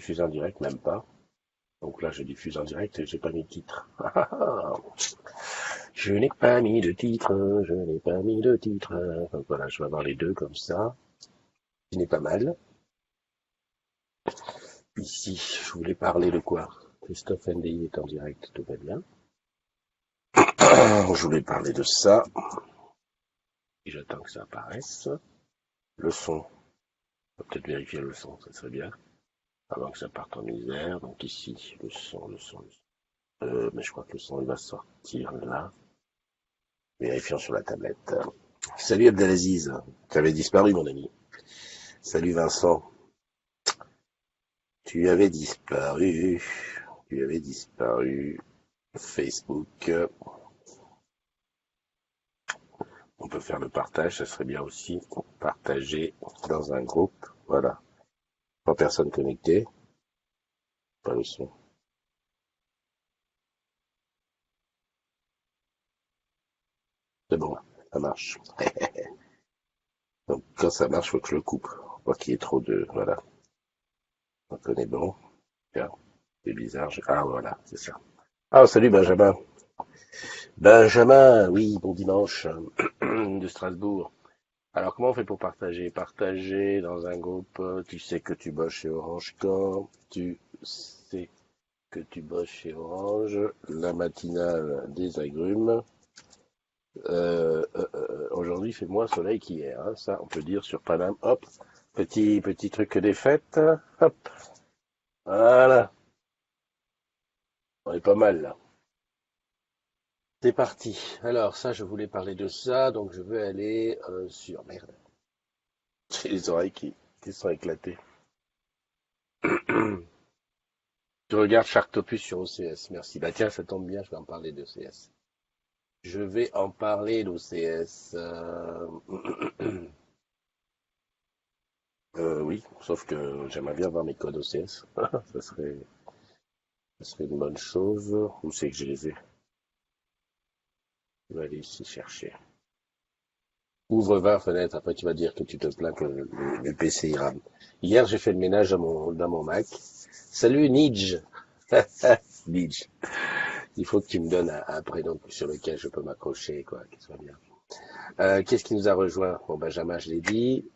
diffuse en direct, même pas. Donc là, je diffuse en direct et j'ai pas mis de titre. Je n'ai pas mis de titre, je n'ai pas mis de titre. Donc voilà, je vais avoir les deux comme ça, ce qui n'est pas mal. Ici, je voulais parler de quoi? Christophe NDI est en direct, tout va bien. Je voulais parler de ça, et j'attends que ça apparaisse. Le son, on va peut-être vérifier le son, ça serait bien, avant que ça parte en misère. Donc ici, le son. Mais je crois que le son, il va sortir là. Vérifions sur la tablette. Salut Abdelaziz, tu avais disparu mon ami. Salut Vincent, tu avais disparu. Tu avais disparu. Facebook, on peut faire le partage, ça serait bien aussi. Partager dans un groupe, voilà. Pas personne connectée, pas le son. C'est bon, ça marche. Donc quand ça marche, faut que je le coupe. Pas qu'il y ait trop de... Voilà, on connaît bon. Tiens, c'est bizarre. Ah voilà, c'est ça. Ah salut Benjamin. Benjamin, oui, bon dimanche de Strasbourg. Alors comment on fait pour partager? Partager dans un groupe, tu sais que tu bosses chez Orange quand tu sais que tu bosses chez Orange, la matinale des agrumes. Aujourd'hui, il fait moins soleil qu'hier, hein, ça on peut dire sur Paname. Hop, petit truc des fêtes. Hop, voilà, on est pas mal là. C'est parti. Alors ça, je voulais parler de ça, donc je vais aller sur... Merde, j'ai les oreilles qui sont éclatées. Je regarde Sharktopus sur OCS, merci. Bah tiens, ça tombe bien, je vais en parler d'OCS. Je vais en parler d'OCS. Oui, sauf que j'aimerais bien avoir mes codes OCS. Ça serait une bonne chose. Où c'est que je les ai? Je vais aller ici chercher. Ouvre 20 fenêtres, après tu vas dire que tu te plains que le PC il rame. Hier, j'ai fait le ménage dans mon Mac. Salut Nidge. Nidge. Il faut que tu me donnes un prénom sur lequel je peux m'accrocher, quoi, qu'il soit bien. Qu'est-ce qui nous a rejoint? Bon, Benjamin, je l'ai dit.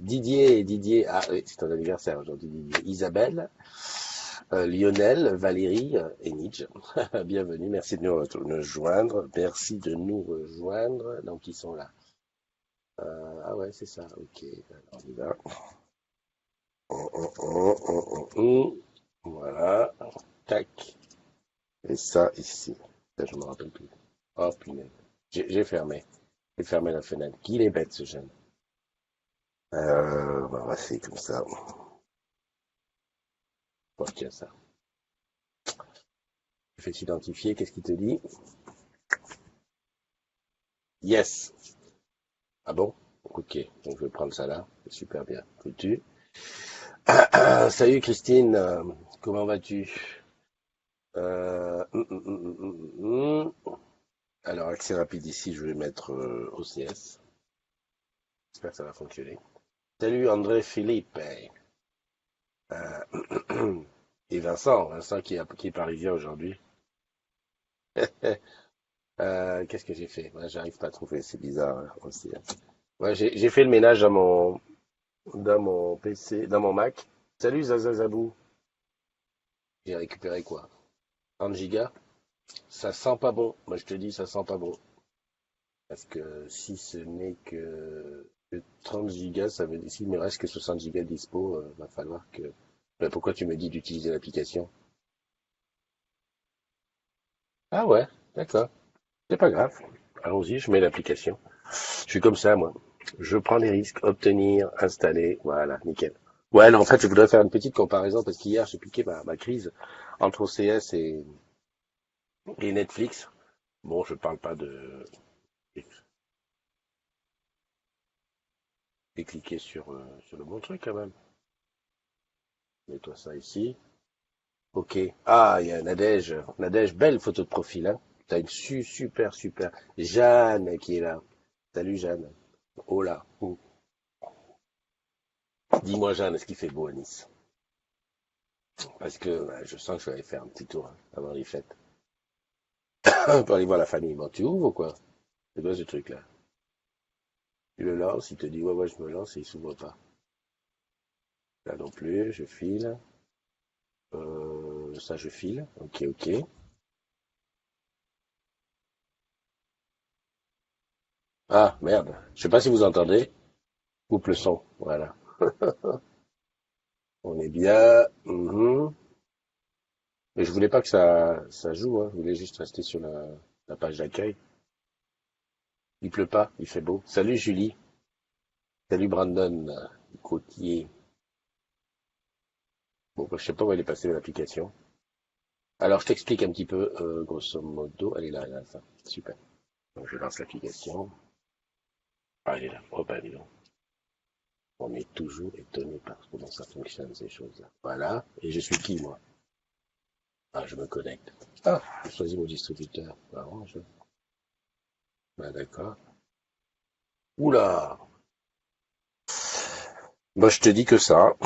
Didier, ah oui, c'est ton anniversaire aujourd'hui, Didier. Isabelle, Lionel, Valérie et Nidge. Bienvenue, merci de nous rejoindre. Merci de nous rejoindre. Donc, ils sont là. Ah ouais, c'est ça, ok. Alors, on y va. Voilà. Tac. Et ça, ici. Ça, je me rappelle plus. Oh, punaise. J'ai fermé. J'ai fermé la fenêtre. Qu'il est bête, ce jeune. On va faire comme ça. Bon, tiens, ça. Je fais s'identifier. Qu'est-ce qu'il te dit? Yes. Ah bon? Ok. Donc, je vais prendre ça là. C'est super bien. Foutu. Salut, Christine. Comment vas-tu? Euh, hum, hum, hum, hum, hum, hum. Alors, accès rapide ici, je vais mettre OCS. J'espère que ça va fonctionner. Salut, André Philippe. Et Vincent qui est parisien aujourd'hui. Qu'est-ce que j'ai fait? Ouais, j'arrive pas à trouver, c'est bizarre hein, aussi. Ouais, j'ai fait le ménage dans mon PC, dans mon Mac. Salut Zazazabou. J'ai récupéré quoi? 30 gigas? Ça sent pas bon. Moi je te dis, ça sent pas bon. Parce que si ce n'est que 30 gigas, ça veut dire s'il me reste que 60 gigas dispo, va falloir que. Ben, pourquoi tu me dis d'utiliser l'application? Ah ouais, d'accord. C'est pas grave. Allons-y, je mets l'application. Je suis comme ça, moi. Je prends les risques, obtenir, installer, voilà, nickel. Ouais, non, en fait, je voudrais faire une petite comparaison parce qu'hier, j'ai piqué ma crise entre OCS et Netflix. Bon, je parle pas de... J'ai cliqué sur le bon truc quand même. Mets-toi ça ici. Ok. Ah, il y a Nadège. Nadège, belle photo de profil, hein. T'as une super. Jeanne qui est là. Salut Jeanne. Oh là. Oh. Dis-moi Jeanne, est-ce qu'il fait beau à Nice? Parce que je sens que je vais aller faire un petit tour avant les fêtes. Pour aller voir la famille. Bon, tu ouvres ou quoi? C'est quoi ce truc-là? Tu le lances, il te dit ouais, ouais, je me lance et il s'ouvre pas. Là non plus, je file. Ça, je file. Ok, ok. Ah, merde. Je sais pas si vous entendez. Coupe le son. Voilà. On est bien. Mhm. Mais je voulais pas que ça joue, hein. Je voulais juste rester sur la page d'accueil. Il pleut pas, il fait beau. Salut Julie. Salut Brandon. Côtier. Bon, bah, je sais pas où elle est passée l'application. Alors, je t'explique un petit peu, grosso modo. Elle est là, elle est là, ça. Super. Donc, je lance l'application. Ah, elle est là. Oh, bah, dis donc. On est toujours étonné par comment ça fonctionne, ces choses-là. Voilà. Et je suis qui, moi? Ah, je me connecte. Ah, je choisis mon distributeur. Arrange. Ah, d'accord. Oula! Moi, je te dis que ça.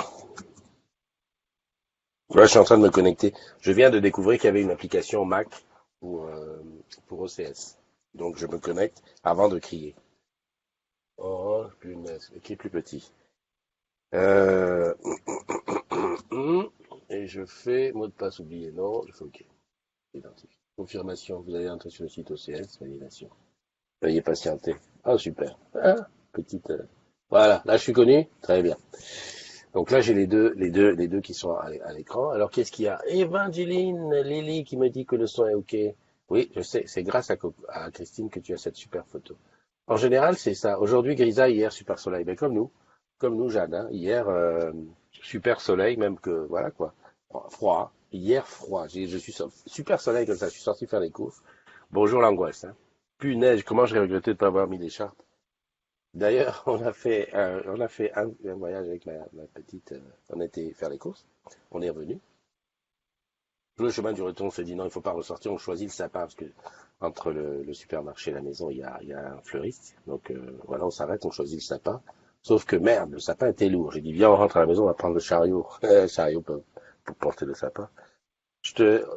Là, je suis en train de me connecter. Je viens de découvrir qu'il y avait une application Mac pour OCS. Donc, je me connecte avant de crier. Oh, punaise, qui est plus petit. Euh, et je fais mot de passe oublié. Non, je fais OK. Identifié. Confirmation, vous allez entrer sur le site OCS, validation. Veuillez patienter. Ah, super. Ah, petite. Voilà, là je suis connu. Très bien. Donc là j'ai les deux qui sont à l'écran. Alors qu'est-ce qu'il y a? Evangeline Lily qui me dit que le son est OK. Oui, je sais, c'est grâce à Christine que tu as cette super photo. En général, c'est ça. Aujourd'hui, grisaille, hier, super soleil. Mais comme nous, Jeanne, hein. Hier, super soleil, même que, voilà quoi. Froid. Hier, froid. Je suis super soleil comme ça. Je suis sorti faire les courses. Bonjour l'angoisse, hein. Punaise, comment j'ai regretté de ne pas avoir mis d'écharpe. D'ailleurs, on a fait un voyage avec ma petite. On était faire les courses. On est revenu. Sur le chemin du retour, on s'est dit non, il faut pas ressortir. On choisit le sapin parce que entre le supermarché et la maison, il y a un fleuriste. Donc voilà, on s'arrête, on choisit le sapin. Sauf que merde, le sapin était lourd. J'ai dit viens, on rentre à la maison, on va prendre le chariot, le chariot pour porter le sapin.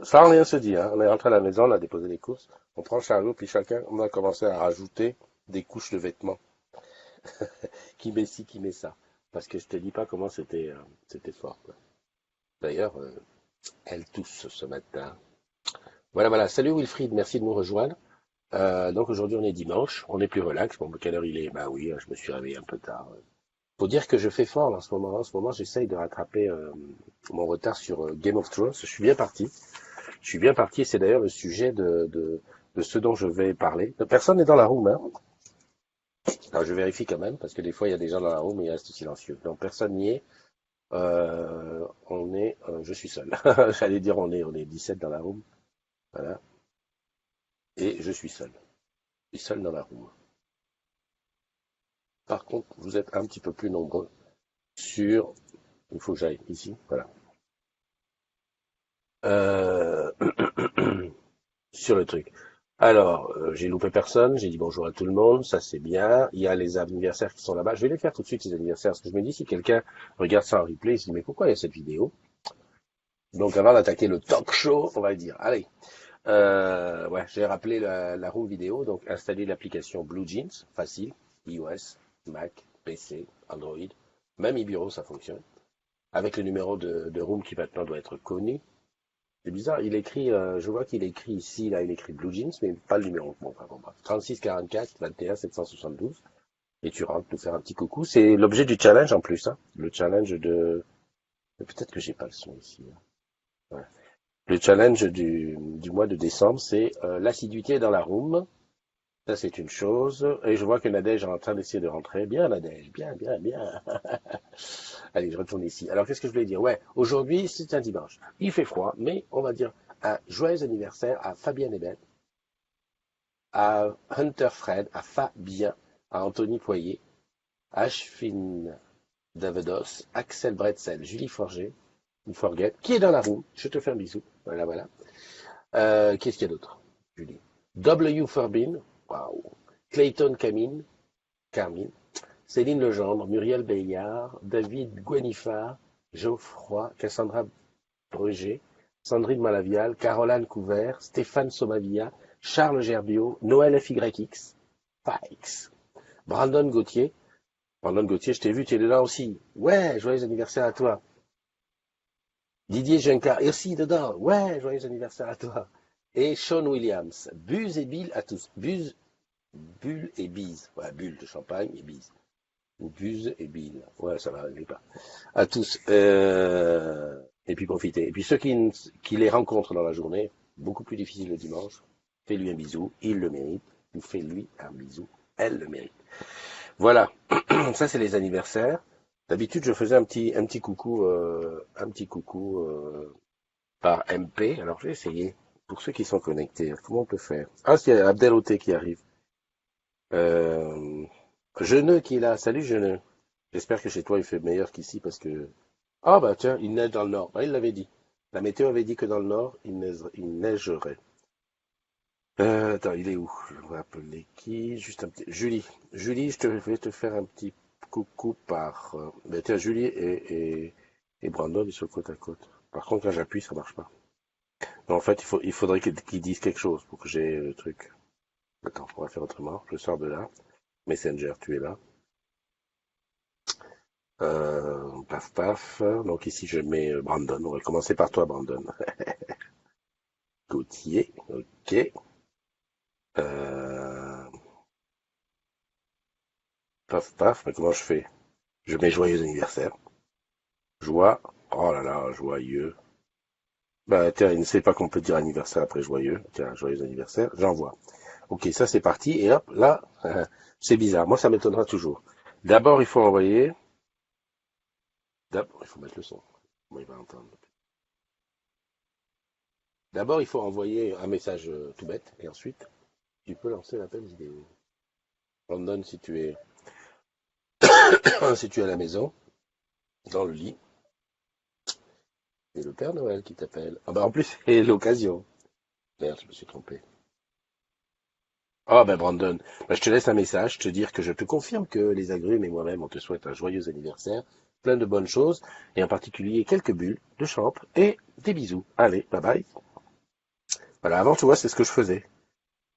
Sans rien se dire, hein. On est rentré à la maison, on a déposé les courses. On prend le chariot, puis chacun, on a commencé à rajouter des couches de vêtements. Qui met ci, qui met ça. Parce que je te dis pas comment c'était fort, quoi. D'ailleurs, elle tousse ce matin. Voilà, voilà. Salut Wilfried, merci de nous rejoindre. Donc aujourd'hui on est dimanche, on est plus relax. Bon, quelle heure il est? Bah oui, je me suis réveillé un peu tard. Faut dire que je fais fort là, en ce moment. En ce moment, j'essaye de rattraper mon retard sur Game of Thrones. Je suis bien parti. Je suis bien parti. C'est d'ailleurs le sujet de ce dont je vais parler. Personne n'est dans la room, hein. Alors je vérifie quand même parce que des fois il y a des gens dans la room et ils restent silencieux. Donc personne n'y est. Je suis seul. J'allais dire on est 17 dans la room. Voilà. Et je suis seul. Je suis seul dans la room. Par contre, vous êtes un petit peu plus nombreux sur. Il faut que j'aille ici. Voilà. Euh, sur le truc. Alors, j'ai loupé personne, j'ai dit bonjour à tout le monde, ça c'est bien. Il y a les anniversaires qui sont là-bas. Je vais les faire tout de suite, ces anniversaires, parce que je me dis, si quelqu'un regarde ça en replay, il se dit, mais pourquoi il y a cette vidéo? Donc avant d'attaquer le talk show, on va dire, allez, ouais, j'ai rappelé la room vidéo, donc installer l'application Blue Jeans, facile, iOS, Mac, PC, Android, même e-bureau, ça fonctionne. Avec le numéro de room qui maintenant doit être connu. C'est bizarre, je vois qu'il écrit ici, là, il écrit Blue Jeans, mais pas le numéro. Bon, enfin, bon, bref. 36 44 21 772. Et tu rentres nous faire un petit coucou. C'est l'objet du challenge en plus, hein. Le challenge de. Peut-être que j'ai pas le son ici, là. Ouais. Le challenge du mois de décembre, c'est l'assiduité dans la room. Ça, c'est une chose. Et je vois que Nadège est en train d'essayer de rentrer. Bien, Nadège. Bien, bien, bien. Allez, je retourne ici. Alors, qu'est-ce que je voulais dire? Ouais, aujourd'hui, c'est un dimanche. Il fait froid, mais on va dire un joyeux anniversaire à Fabienne Ebel, à Hunter Fred, à Fabien, à Anthony Poyer, à Ashfin Davidos, Axel Bretzel, Julie Forget, qui est dans la roue. Je te fais un bisou. Voilà, voilà. Qu'est-ce qu'il y a d'autre, Julie? W. Forbin, waouh. Clayton Carmine, Céline Legendre, Muriel Bayard, David Guenifard, Geoffroy, Cassandra Roger, Sandrine Malavial, Caroline Couvert, Stéphane Somavilla, Charles Gerbiot, Noël FYX, Fix, Brandon Gauthier. Brandon Gauthier, je t'ai vu, tu es là aussi. Ouais, joyeux anniversaire à toi. Didier Juncker est aussi dedans. Ouais, joyeux anniversaire à toi. Et Sean Williams. Buzz et Bill à tous. Buzz, Bulle et Bise. Ouais, Bulle de champagne et Bise. Ou Buzz et Bill. Ouais, ça va, n'oublie pas. À tous. Et puis profitez. Et puis ceux qui les rencontrent dans la journée, beaucoup plus difficile le dimanche, fais-lui un bisou, il le mérite. Ou fais-lui un bisou, elle le mérite. Voilà. Ça, c'est les anniversaires. D'habitude, je faisais un petit coucou par MP. Alors, je vais essayer. Pour ceux qui sont connectés, comment on peut faire? Ah, c'est Abdel Oté qui arrive. Euh, Jeuneux qui est là. Salut Jeuneux. J'espère que chez toi il fait meilleur qu'ici parce que... Ah bah tiens, il neige dans le nord. Bah, il l'avait dit. La météo avait dit que dans le nord, il neigerait. Attends, il est où? Je vais appeler qui? Juste un petit... Julie. Julie, vais te faire un petit coucou par... bah, tiens, Julie et Brandon, ils sont côte à côte. Par contre, quand j'appuie, ça marche pas. Non, en fait, il faudrait qu'ils disent quelque chose pour que j'ai le truc. Attends, on va faire autrement. Je sors de là. Messenger, tu es là. Paf, paf. Donc ici, je mets Brandon. On va commencer par toi, Brandon. Gauthier, ok. Euh, Paf, paf. Mais comment je fais? Je mets joyeux anniversaire. Joie. Oh là là, joyeux. Bah tiens, il ne sait pas qu'on peut dire anniversaire après joyeux. Tiens, joyeux anniversaire. J'envoie. Ok, ça c'est parti. Et hop, là, c'est bizarre. Moi, ça m'étonnera toujours. D'abord, il faut envoyer. D'abord, il faut mettre le son. Moi, il va entendre. D'abord, il faut envoyer un message tout bête. Et ensuite, tu peux lancer l'appel vidéo. Brandon, si tu es, si tu es à la maison, dans le lit, c'est le Père Noël qui t'appelle. Ah bah en plus, c'est l'occasion. Merde, je me suis trompé. Ah ben Brandon, bah, je te laisse un message, te dire que je te confirme que les agrumes et moi-même, on te souhaite un joyeux anniversaire, plein de bonnes choses, et en particulier quelques bulles de chambre et des bisous. Allez, bye bye. Voilà, avant, tu vois, c'est ce que je faisais.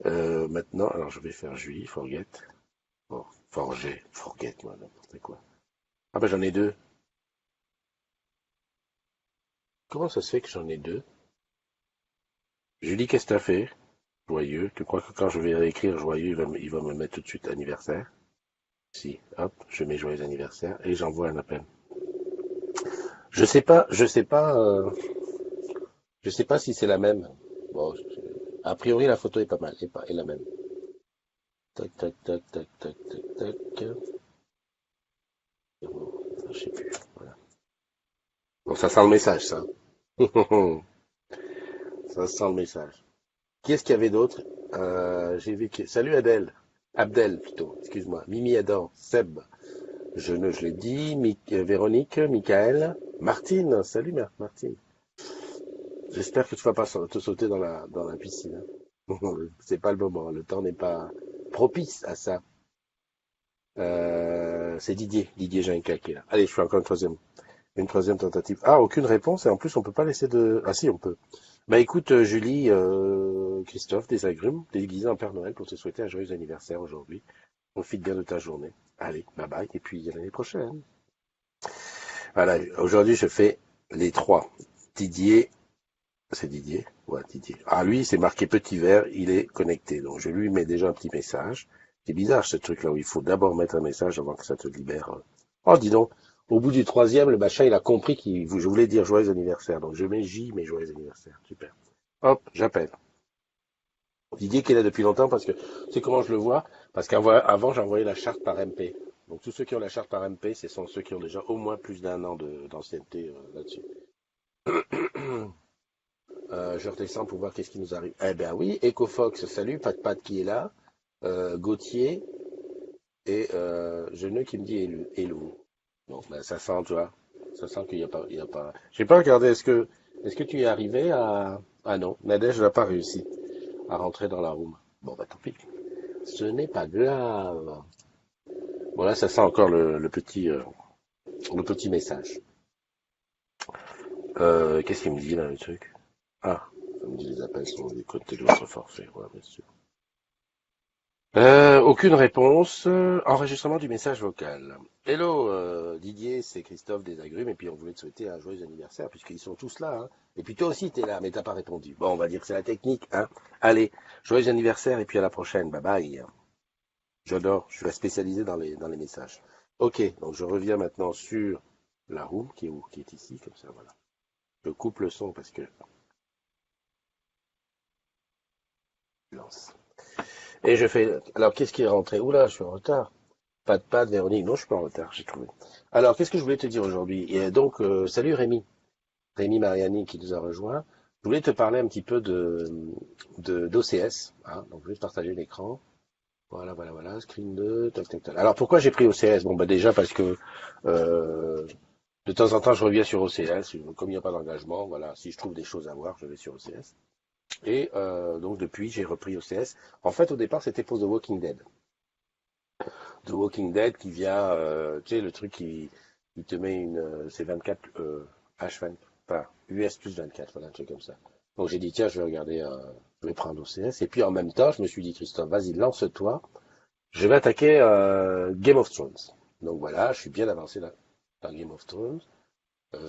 Maintenant, alors je vais faire Julie, forget. Bon, forget, moi, n'importe quoi. Ah ben j'en ai deux. Comment ça se fait que j'en ai deux? Julie, qu'est-ce que t'as fait? Joyeux. Tu crois que quand je vais écrire joyeux, il va me mettre tout de suite anniversaire? Si, hop, je mets joyeux anniversaire et j'envoie un appel. Je sais pas si c'est la même. Bon, a priori la photo est pas mal, est la même. Tac, tac, tac, tac, tac, tac, tac. Bon, je sais plus. Voilà. Bon, ça sent le message, ça. Ça sent le message. Qui est-ce qu'il y avait d'autre? J'ai vu que... Salut Adèle. Abdel, plutôt. Excuse-moi. Mimi Adam. Seb. Je l'ai dit. Véronique. Michael. Martine. Salut Martine. J'espère que tu vas pas te sauter dans la piscine. Hein. C'est pas le moment. Le temps n'est pas propice à ça. C'est Didier Ginca qui est là. Allez, je fais encore une troisième tentative. Ah, aucune réponse et en plus on peut pas laisser de. Ah si, on peut. Bah écoute, Julie, Christophe, des agrumes, déguisés en Père Noël pour te souhaiter un joyeux anniversaire aujourd'hui. Profite bien de ta journée. Allez, bye bye et puis à l'année prochaine. Voilà, aujourd'hui je fais les trois. Didier, c'est Didier? Ouais, Didier. Ah lui, c'est marqué petit vert, il est connecté. Donc je lui mets déjà un petit message. C'est bizarre ce truc-là où il faut d'abord mettre un message avant que ça te libère. Oh, dis donc, au bout du troisième, le machin, il a compris je voulais dire joyeux anniversaire. Donc je mets J, mais joyeux anniversaire. Super. Hop, j'appelle. Didier qui est là depuis longtemps parce que, tu sais comment je le vois? Parce qu'avant, j'envoyais la charte par MP. Donc tous ceux qui ont la charte par MP, ce sont ceux qui ont déjà au moins plus d'un an d'ancienneté là-dessus. Je redescends pour voir qu'est-ce qui nous arrive. Eh ben oui, EcoFox, salut, Pat qui est là, Gauthier et Geneux qui me dit hello. Bon, ben ça sent, tu vois, ça sent qu'il n'y a pas, il y a pas. J'ai pas regardé. Est-ce que tu es arrivé à Ah non, Nadège n'a pas réussi à rentrer dans la room. Bon bah tant pis. Ce n'est pas grave. Bon là, ça sent encore le petit message. Qu'est-ce qu'il me dit là, le truc? Ah, ça me dit les appels sont du côté de votre forfait. Ouais, bien sûr. Aucune réponse. Enregistrement du message vocal. Hello, Didier, c'est Christophe des Agrumes, et puis on voulait te souhaiter un joyeux anniversaire, puisqu'ils sont tous là, hein. Et puis toi aussi, t'es là, mais t'as pas répondu. Bon, on va dire que c'est la technique, hein. Allez, joyeux anniversaire, et puis à la prochaine. Bye bye. J'adore, je suis spécialisé dans les messages. Ok, donc je reviens maintenant sur la room, qui est où? Qui est ici, comme ça, voilà. Je coupe le son parce que... Lance. Et je fais... Alors, qu'est-ce qui est rentré? Oula, je suis en retard. Pas de Véronique. Non, je suis pas en retard, j'ai trouvé. Alors, qu'est-ce que je voulais te dire aujourd'hui? Et donc, salut Rémi. Rémi Mariani qui nous a rejoint. Je voulais te parler un petit peu d'OCS, hein. Donc, je vais te partager l'écran. Voilà. Screen 2, tac, tac, tac. Alors, pourquoi j'ai pris OCS? Bon, bah, déjà parce que, euh, de temps en temps, je reviens sur OCS. Comme il n'y a pas d'engagement, voilà. Si je trouve des choses à voir, je vais sur OCS. Et, donc, depuis, j'ai repris OCS. En fait, au départ, c'était pour The Walking Dead. The Walking Dead qui vient, tu sais, le truc qui te met c'est 24 H20, enfin US plus 24, voilà un truc comme ça. Donc j'ai dit tiens, je vais regarder, je vais prendre OCS. Et puis en même temps, je me suis dit Christophe, vas-y, lance-toi. Je vais attaquer Game of Thrones. Donc voilà, je suis bien avancé là dans Game of Thrones.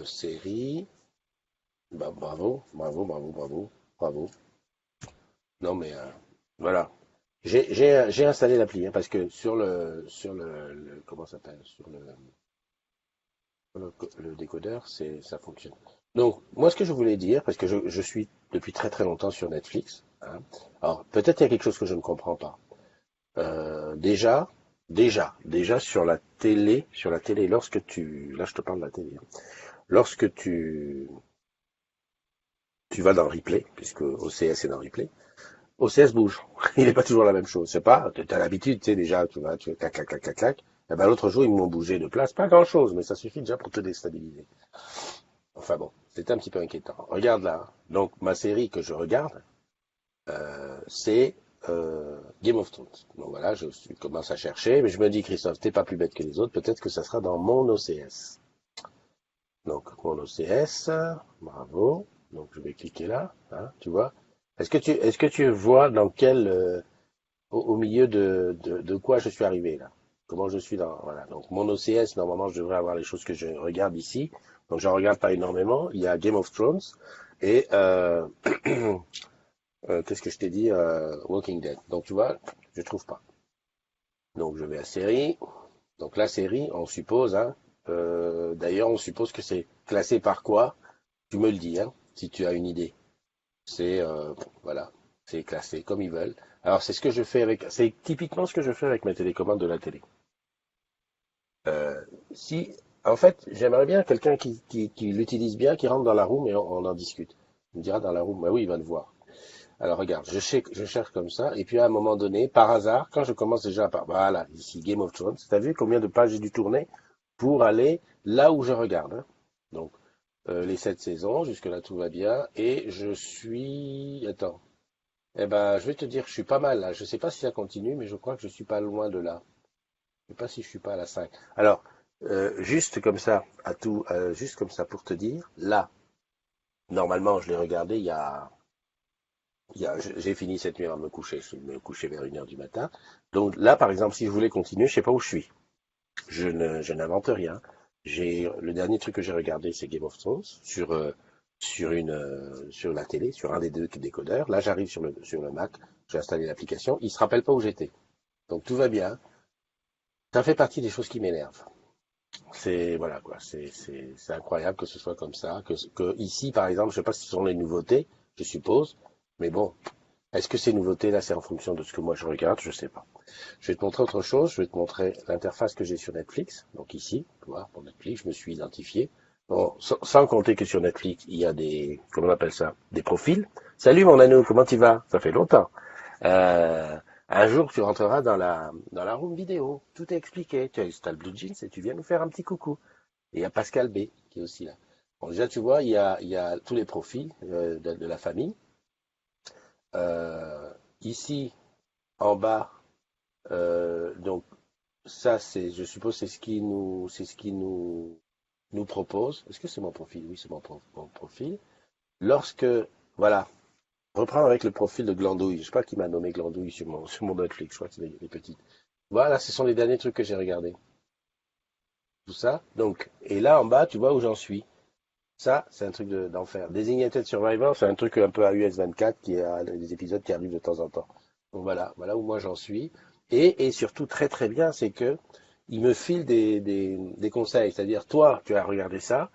Série, bah, bravo. Non mais voilà. J'ai installé l'appli hein, parce que comment ça s'appelle sur le décodeur, ça fonctionne. Donc, moi, ce que je voulais dire, parce que je suis depuis très très longtemps sur Netflix, hein. Alors, peut-être il y a quelque chose que je ne comprends pas. Déjà sur la télé, là, je te parle de la télé, hein. Lorsque tu vas dans Replay, puisque OCS est dans Replay, OCS bouge. Il n'est pas toujours la même chose. C'est pas, t'as l'habitude, tu sais, déjà, tu clac, clac, clac, clac, clac. Et ben, l'autre jour, ils m'ont bougé de place. Pas grand chose, mais ça suffit déjà pour te déstabiliser. Enfin bon, c'était un petit peu inquiétant. Regarde là. Donc ma série que je regarde, c'est Game of Thrones. Donc voilà, commence à chercher, mais je me dis, Christophe, t'es pas plus bête que les autres, peut-être que ça sera dans mon OCS. Donc mon OCS, bravo. Donc je vais cliquer là, hein, tu vois. Est-ce que tu vois dans quel au milieu de quoi je suis arrivé là? Comment je suis dans voilà. Donc mon OCS, normalement je devrais avoir les choses que je regarde ici. Donc j'en regarde pas énormément. Il y a Game of Thrones et qu'est-ce que je t'ai dit? Walking Dead. Donc tu vois, je trouve pas. Donc je vais à série. Donc la série, on suppose, hein. D'ailleurs, on suppose que c'est classé par quoi? Tu me le dis, hein, si tu as une idée. C'est voilà, c'est classé comme ils veulent. Alors c'est ce que je fais c'est typiquement ce que je fais avec ma télécommande de la télé. Si, en fait, j'aimerais bien quelqu'un qui l'utilise bien, qui rentre dans la room et on en discute. Il me dira dans la room, bah oui, il va le voir. Alors regarde, je cherche comme ça, et puis à un moment donné, par hasard, quand je commence déjà par, voilà, ici Game of Thrones, t'as vu combien de pages j'ai dû tourner pour aller là où je regarde, hein. Donc les 7 saisons, jusque là tout va bien, et je suis, attends, eh ben je vais te dire, je suis pas mal là. Je sais pas si ça continue, mais je crois que je suis pas loin de là. Je sais pas si je suis pas à la 5. Alors juste comme ça, juste comme ça pour te dire, là, normalement je l'ai regardé j'ai fini cette nuit à me coucher. Je suis me coucher vers 1 heure du matin. Donc là, par exemple, si je voulais continuer, je sais pas où je suis. Je n'invente rien. Le dernier truc que j'ai regardé, c'est Game of Thrones sur la télé, sur un des deux décodeurs. Là, j'arrive sur le Mac, j'ai installé l'application. Il se rappelle pas où j'étais. Donc tout va bien. Ça fait partie des choses qui m'énervent. C'est voilà quoi. C'est incroyable que ce soit comme ça. Que ici, par exemple, je sais pas si ce sont les nouveautés, je suppose. Mais bon, est-ce que ces nouveautés-là, c'est en fonction de ce que moi je regarde? Je sais pas. Je vais te montrer autre chose. Je vais te montrer l'interface que j'ai sur Netflix. Donc ici, tu vois, pour Netflix, je me suis identifié. Bon, sans compter que sur Netflix, il y a comment on appelle ça? Des profils. Salut mon Anou, comment tu vas? Ça fait longtemps. Euh, un jour, tu rentreras dans la room vidéo. Tout est expliqué. Tu installes Blue Jeans et tu viens nous faire un petit coucou. Et il y a Pascal B qui est aussi là. Bon, déjà, tu vois, il y a tous les profils de la famille. Euh, ici, en bas, donc ça, je suppose, c'est ce qui nous nous propose, est-ce que c'est mon profil? Oui, c'est mon profil. Lorsque, voilà, reprendre avec le profil de Glandouille. Je sais pas qui m'a nommé Glandouille sur mon Netflix, je crois que c'est les petites. Voilà, ce sont les derniers trucs que j'ai regardés. Tout ça. Donc, et là en bas, tu vois où j'en suis. Ça, c'est un truc d'enfer. Designated Survivor, c'est un truc un peu à US 24 qui a des épisodes qui arrivent de temps en temps. Donc voilà où moi j'en suis. Et surtout très très bien, c'est que il me file des conseils. C'est-à-dire, toi, tu as regardé ça.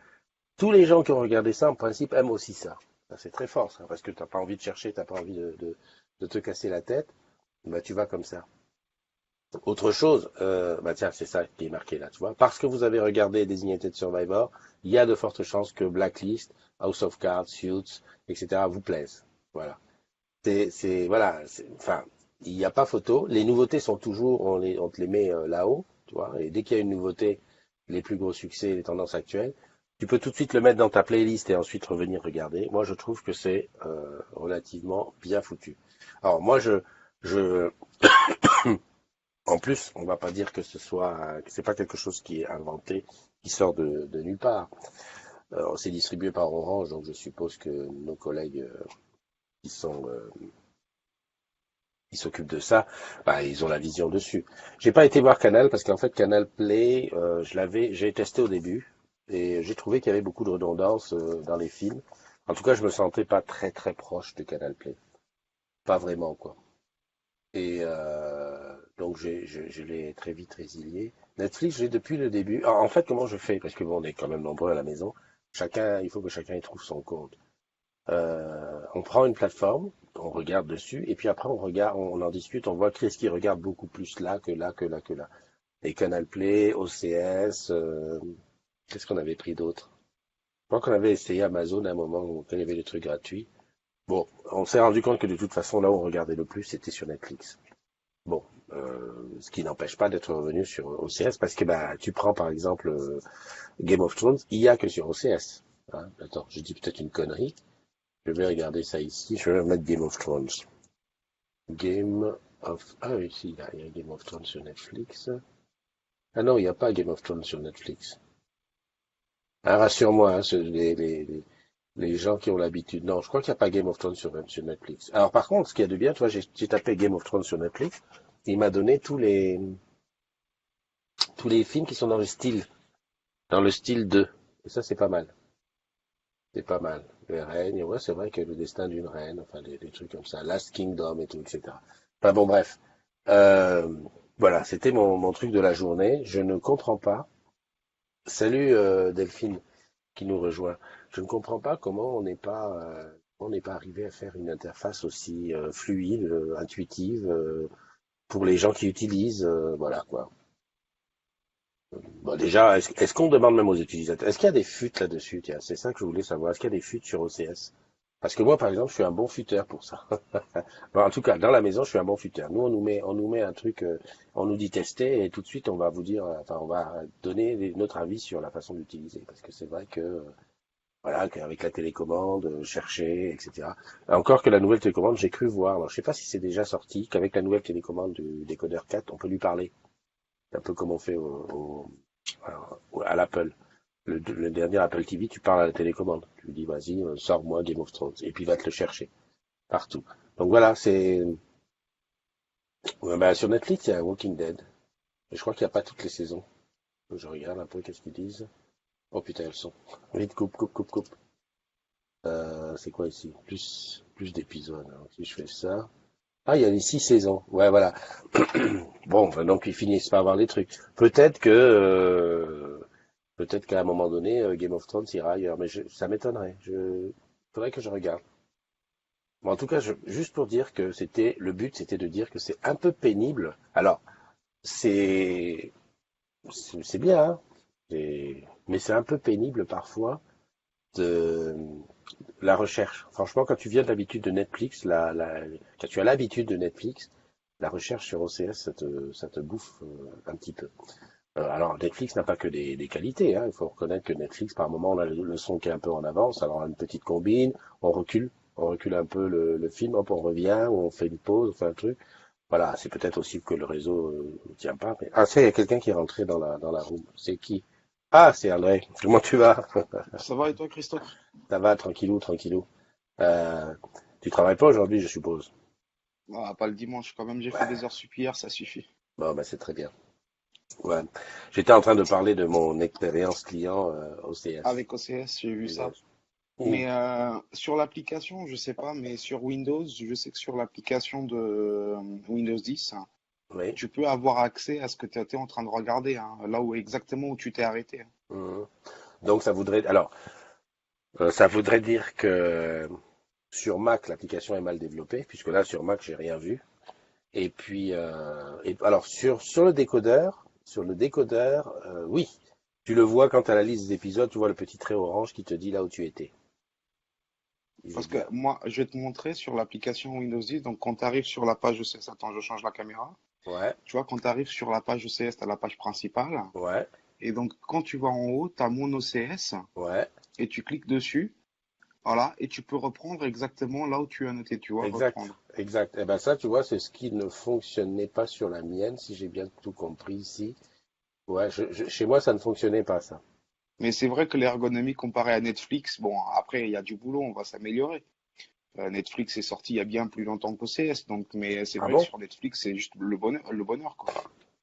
Tous les gens qui ont regardé ça, en principe, aiment aussi ça. Ça, c'est très fort, ça, parce que t'as pas envie de chercher, t'as pas envie de te casser la tête. Bah, tu vas comme ça. Autre chose, bah tiens, c'est ça qui est marqué là, tu vois. Parce que vous avez regardé Designated Survivor, il y a de fortes chances que Blacklist, House of Cards, Suits, etc. vous plaisent. Voilà. Voilà. Enfin, il n'y a pas photo. Les nouveautés sont toujours, on te les met là-haut, tu vois. Et dès qu'il y a une nouveauté, les plus gros succès, les tendances actuelles, tu peux tout de suite le mettre dans ta playlist et ensuite revenir regarder. Moi, je trouve que c'est relativement bien foutu. Alors moi, je en plus, on va pas dire que c'est pas quelque chose qui est inventé, qui sort de nulle part. C'est distribué par Orange, donc je suppose que nos collègues qui sont qui s'occupent de ça, bah, ils ont la vision dessus. J'ai pas été voir Canal parce qu'en fait Canal Play, j'ai testé au début et j'ai trouvé qu'il y avait beaucoup de redondance dans les films. En tout cas, je me sentais pas très très proche de Canal Play, pas vraiment quoi. Et donc je l'ai très vite résilié. Netflix, j'ai depuis le début. Alors, en fait, comment je fais? Parce que bon, on est quand même nombreux à la maison. Il faut que chacun y trouve son compte. On prend une plateforme, on regarde dessus, et puis après on regarde, on en discute, on voit qui est-ce qui regarde beaucoup plus là que là que là que là. Et Canal Play, OCS, qu'est-ce qu'on avait pris d'autre? Je crois qu'on avait essayé Amazon à un moment où il y avait des trucs gratuits. Bon, on s'est rendu compte que de toute façon, là où on regardait le plus, c'était sur Netflix. Bon, ce qui n'empêche pas d'être revenu sur OCS parce que bah tu prends par exemple Game of Thrones, il y a que sur OCS. Hein. Attends, je dis peut-être une connerie. Je vais regarder ça ici. Je vais mettre Game of Thrones. Ah oui, si, il y a Game of Thrones sur Netflix. Ah non, il n'y a pas Game of Thrones sur Netflix. Ah, rassure-moi, hein, les gens qui ont l'habitude. Non, je crois qu'il n'y a pas Game of Thrones sur Netflix. Alors par contre, ce qu'il y a de bien, toi, j'ai tapé Game of Thrones sur Netflix. Il m'a donné tous les films qui sont dans le style 2. Et ça, c'est pas mal. C'est pas mal. Les règnes, ouais, c'est vrai que le destin d'une reine, enfin, des trucs comme ça. Last Kingdom et tout, etc. Enfin bon, bref. Euh, voilà, c'était mon truc de la journée. Je ne comprends pas. Salut Delphine qui nous rejoint. Je ne comprends pas comment on n'est pas arrivé à faire une interface aussi fluide, intuitive pour les gens qui utilisent. Voilà quoi. Bon, déjà, est-ce qu'on demande même aux utilisateurs? Est-ce qu'il y a des FUT là-dessus? Tiens, c'est ça que je voulais savoir. Est-ce qu'il y a des FUT sur OCS? Parce que moi, par exemple, je suis un bon futeur pour ça. Bon, en tout cas, dans la maison, je suis un bon futeur. Nous, on nous met un truc, on nous dit tester et tout de suite, on va vous dire, enfin, on va donner notre avis sur la façon d'utiliser. Parce que c'est vrai que, voilà, qu'avec la télécommande, chercher, etc. Encore que la nouvelle télécommande, j'ai cru voir. Alors, je sais pas si c'est déjà sorti, qu'avec la nouvelle télécommande du décodeur 4, on peut lui parler. C'est un peu comme on fait à l'Apple. Le dernier Apple TV, tu parles à la télécommande. Tu lui dis, vas-y, sors-moi Game of Thrones. Et puis, il va te le chercher partout. Donc voilà, ouais, bah, sur Netflix, il y a Walking Dead. Et je crois qu'il n'y a pas toutes les saisons. Je regarde un peu qu'est-ce qu'ils disent. Oh putain, elles sont. Vite, coupe, coupe, coupe, coupe. C'est quoi ici? Plus d'épisodes. Alors, si je fais ça. Ah, il y a les 6 saisons. Ouais, voilà. Bon, enfin, donc ils finissent par avoir les trucs. Peut-être qu'à un moment donné, Game of Thrones ira ailleurs, mais ça m'étonnerait. Faudrait que je regarde. Bon, en tout cas, juste pour dire que le but, c'était de dire que c'est un peu pénible. Alors, c'est, c'est bien, hein, mais c'est un peu pénible parfois de la recherche. Franchement, quand tu viens de l'habitude de Netflix, quand tu as l'habitude de Netflix, la recherche sur OCS, ça te bouffe un petit peu. Alors Netflix n'a pas que des qualités, hein. Il faut reconnaître que Netflix, par moment, on a le son qui est un peu en avance, alors on a une petite combine, on recule un peu le film, hop, on revient, ou on fait une pause, on fait un truc. Voilà, c'est peut-être aussi que le réseau ne tient pas. Ah, ça, il y a quelqu'un qui est rentré dans la room. C'est qui? Ah, c'est André. Comment tu vas? Ça va et toi, Christophe? Ça va, tranquillou, tranquillou. Euh, Tu travailles pas aujourd'hui, je suppose. Ah, pas le dimanche, quand même, j'ai fait des Ouais. heures sup hier, ça suffit. Bon, bah c'est très bien. Ouais. J'étais en train de parler de mon expérience client au CS. Avec OCS, j'ai vu ça. Windows. Mm. Mais sur l'application, je sais pas, mais sur Windows, je sais que sur l'application de Windows 10, Oui. tu peux avoir accès à ce que tu étais en train de regarder, hein, là où exactement où tu t'es arrêté. Mhm. Donc ça voudrait dire que sur Mac l'application est mal développée, puisque là sur Mac j'ai rien vu. Et puis alors sur le décodeur, oui, tu le vois quand tu as la liste des épisodes, tu vois le petit trait orange qui te dit là où tu étais. J'ai Parce que bien. moi, je vais te montrer sur l'application Windows 10, donc quand tu arrives sur la page ECS, attends, je change la caméra. Ouais, Tu vois, quand tu arrives sur la page ECS, tu as la page principale. ouais, Et donc, quand tu vas en haut, tu as mon OCS ouais, et tu cliques dessus. Voilà, et tu peux reprendre exactement là où tu as noté, tu vois, exact, reprendre. exact. Et ben ça, tu vois, c'est ce qui ne fonctionnait pas sur la mienne, si j'ai bien tout compris ici. Ouais, chez moi, ça ne fonctionnait pas, ça. Mais c'est vrai que l'ergonomie comparée à Netflix, bon, après, il y a du boulot, on va s'améliorer. Netflix est sorti il y a bien plus longtemps qu'OCS, donc, mais c'est Ah vrai que bon? sur Netflix, c'est juste le bonheur, quoi.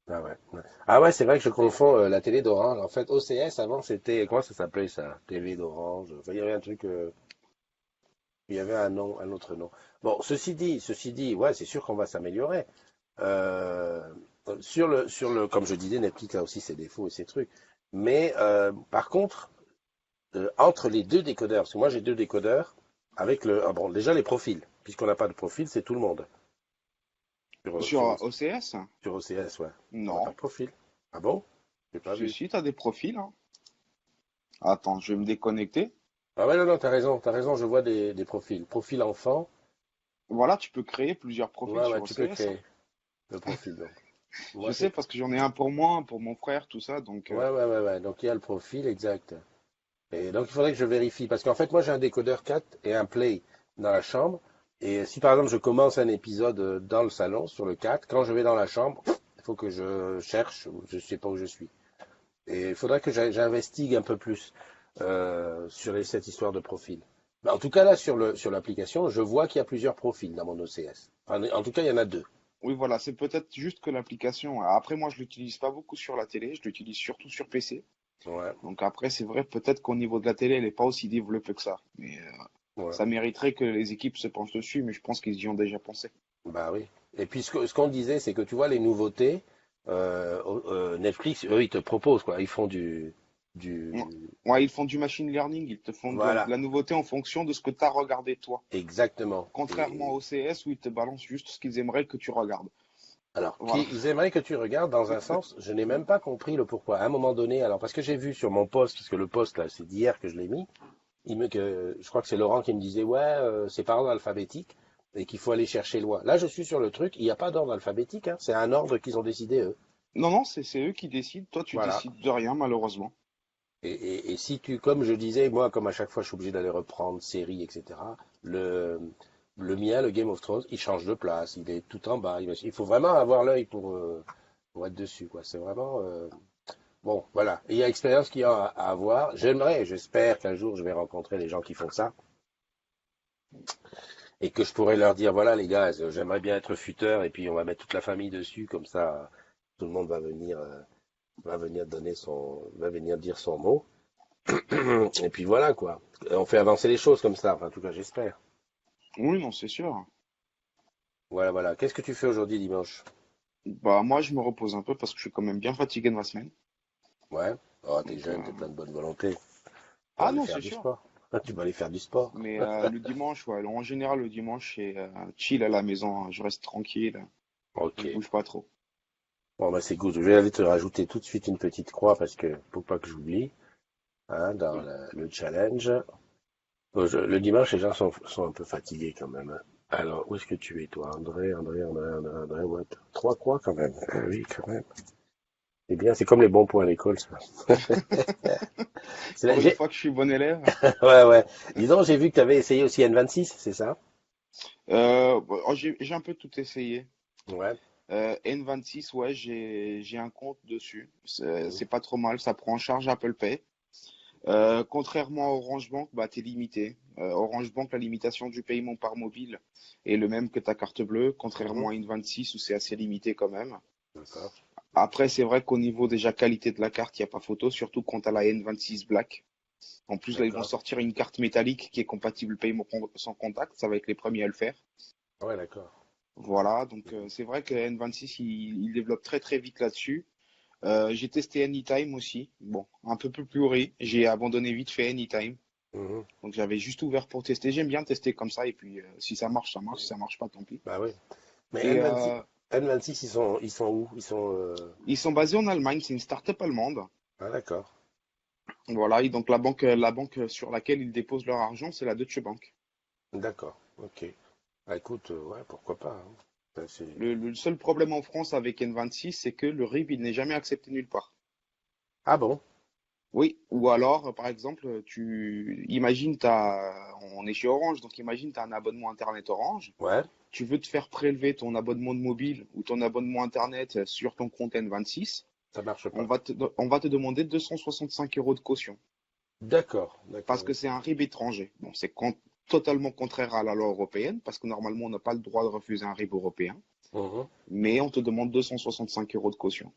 Ah ouais. Ouais. Ah ouais, c'est vrai que je confonds la télé d'Orange. En fait, OCS, avant, c'était, comment ça s'appelait ça? Télé d'Orange. Enfin, il y avait un truc, il y avait un nom, un autre nom. Bon, ceci dit, ouais, c'est sûr qu'on va s'améliorer. Euh, comme je disais, Netflix a aussi ses défauts et ses trucs. Mais par contre, entre les deux décodeurs, parce que moi j'ai deux décodeurs, avec bon, déjà les profils, puisqu'on n'a pas de profil, c'est tout le monde. Sur, Sur sur, OCS? sur OCS, ouais. On n'a pas Non. de profil. Ah bon? J'ai pas Si, vu. si, t'as des profils, hein. Attends, je vais me déconnecter. Ah ouais, non, non, t'as raison, je vois des profils. Profil enfant, Voilà, tu peux créer plusieurs profils ouais, ouais, sur tu peux OCS, hein. créer le profil, donc. Je Moi, sais c'est. parce que j'en ai un pour moi, un pour mon frère, tout ça, donc Ouais, ouais, ouais, ouais. Donc il y a le profil, exact. Et donc il faudrait que je vérifie, parce qu'en fait, moi j'ai un décodeur 4 et un play dans la chambre. Et si par exemple je commence un épisode dans le salon, sur le 4, quand je vais dans la chambre, il faut que je cherche, je sais pas où je suis. Et il faudrait que j'investigue un peu plus sur cette histoire de profil. Mais en tout cas, là, sur l'application, je vois qu'il y a plusieurs profils dans mon OCS. En tout cas, il y en a deux. oui, voilà, c'est peut-être juste que l'application. Après, moi, je l'utilise pas beaucoup sur la télé, je l'utilise surtout sur PC. Ouais, Donc après, c'est vrai, peut-être qu'au niveau de la télé, elle n'est pas aussi développée que ça. Mais ouais. ça mériterait que les équipes se penchent dessus, mais je pense qu'ils y ont déjà pensé. Bah oui. Et puis ce qu'on disait, c'est que tu vois, les nouveautés, Netflix, eux, ils te proposent, quoi. Ils font Ouais, du... ouais, ils font du machine learning, ils te font de Voilà, la nouveauté en fonction de ce que tu as regardé toi. exactement. Contrairement au CS où ils te balancent juste ce qu'ils aimeraient que tu regardes. Alors, Voilà. ils aimeraient que tu regardes dans un sens, je n'ai même pas compris le pourquoi. À un moment donné, alors parce que j'ai vu sur mon post, parce que le post là, c'est d'hier que je l'ai mis, je crois que c'est Laurent qui me disait, ouais, c'est par ordre alphabétique et qu'il faut aller chercher loin. Là, je suis sur le truc, il n'y a pas d'ordre alphabétique, hein, c'est un ordre qu'ils ont décidé eux. Non, non, c'est eux qui décident. Toi, tu Voilà. décides de rien, malheureusement. Et si tu, comme je disais, moi, comme à chaque fois, je suis obligé d'aller reprendre série, etc. Le mien, le Game of Thrones, il change de place, il est tout en bas. Il faut vraiment avoir l'œil pour être dessus, quoi. C'est vraiment bon, voilà. Et il y a expérience qu'il y a à avoir. J'espère qu'un jour je vais rencontrer les gens qui font ça et que je pourrai leur dire, voilà, les gars, j'aimerais bien être futeur et puis on va mettre toute la famille dessus, comme ça, tout le monde va venir dire son mot. Et puis voilà, quoi. On fait avancer les choses comme ça. Enfin, en tout cas, j'espère. Oui, non, c'est sûr. Voilà, voilà. Qu'est-ce que tu fais aujourd'hui dimanche? Bah, moi, je me repose un peu parce que je suis quand même bien fatigué de ma semaine. Ouais. Oh, t'es Donc, jeune, t'es plein de bonne volonté. Tu vas ah aller non, faire c'est du sûr. sport. Tu vas aller faire du sport. Mais le dimanche, ouais, en général, le dimanche, c'est chill à la maison, hein. Je reste tranquille, Ok. je bouge pas trop. Bon, bah, c'est good. Je vais aller te rajouter tout de suite une petite croix parce que, faut pas que j'oublie, hein, dans le challenge. Le dimanche, les gens sont un peu fatigués quand même, hein. Alors, où est-ce que tu es, toi? André, ouais. Trois croix quand même. Ah oui, quand même. C'est bien, c'est comme les bons points à l'école, ça. Pour une J'ai. fois que je suis bon élève, Ouais, ouais. Dis donc, j'ai vu que tu avais essayé aussi N26, c'est ça? oh, j'ai un peu tout essayé. Ouais. N26, ouais, j'ai un compte dessus. Mhm. C'est pas trop mal, ça prend en charge Apple Pay. Contrairement à Orange Bank, bah, t'es limité. Orange Bank, la limitation du paiement par mobile est le même que ta carte bleue, Mhm. contrairement à N26 où c'est assez limité quand même. D'accord. Après, c'est vrai qu'au niveau déjà qualité de la carte, il n'y a pas photo, surtout quand à la N26 Black. En plus, là, ils vont D'accord. sortir une carte métallique qui est compatible paiement sans contact. Ça va être les premiers à le faire. Ouais, d'accord. Voilà, donc Mhm. c'est vrai que N26, il développe très très vite là-dessus. J'ai testé Anytime aussi. Bon, un peu plus pourri. J'ai abandonné vite fait Anytime. Mhm. Donc j'avais juste ouvert pour tester. J'aime bien tester comme ça. Et puis si ça marche, ça marche. Si ça marche pas, tant pis. Bah oui. Mais Et N26, ils sont où? Ils sont. ils sont basés en Allemagne. C'est une start-up allemande. Ah, d'accord. Voilà. Et donc la banque sur laquelle ils déposent leur argent, c'est la Deutsche Bank. D'accord. Ok. Bah écoute, ouais, pourquoi pas, hein. Ça, Le seul problème en France avec N26, c'est que le RIB, il n'est jamais accepté nulle part. Ah bon? Oui, ou alors, par exemple, on est chez Orange, donc imagine, tu as un abonnement Internet Orange, Ouais, tu veux te faire prélever ton abonnement de mobile ou ton abonnement Internet sur ton compte N26, ça marche on pas. va te, on va te demander 265 euros de caution D'accord, parce d'accord. que c'est un RIB étranger. Bon, totalement contraire à la loi européenne parce que normalement, on n'a pas le droit de refuser un RIB européen, Mhm. mais on te demande 265 euros de caution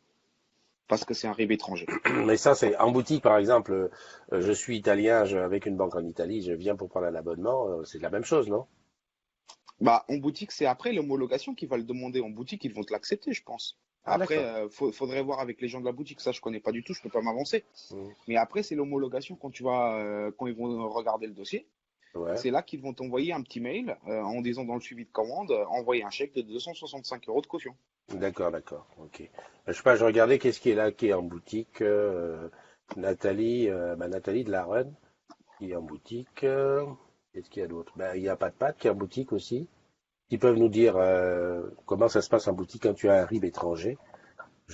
parce que c'est un RIB étranger. Mais ça, c'est en boutique, par exemple. Je suis italien, avec une banque en Italie, je viens pour prendre un abonnement, c'est la même chose, non? Bah, en boutique, c'est après l'homologation qui va le demander. En boutique, ils vont te l'accepter, je pense. Ah, Après, d'accord. faudrait voir avec les gens de la boutique. Ça, je connais pas du tout, je peux pas m'avancer. Mhm. Mais après, c'est l'homologation quand ils vont regarder le dossier. Ouais, C'est là qu'ils vont t'envoyer un petit mail en disant dans le suivi de commande, envoyer un chèque de 265 euros de caution. d'accord, d'accord. Ok. Je sais pas, je regardais qu'est-ce qui est là, qui est en boutique. Nathalie, Nathalie de la Run, qui est en boutique. Qu'est-ce qu'il y a d'autre? Ben, il y a Pat Pat qui est en boutique aussi. Qui peuvent nous dire comment ça se passe en boutique quand tu as un RIB étranger.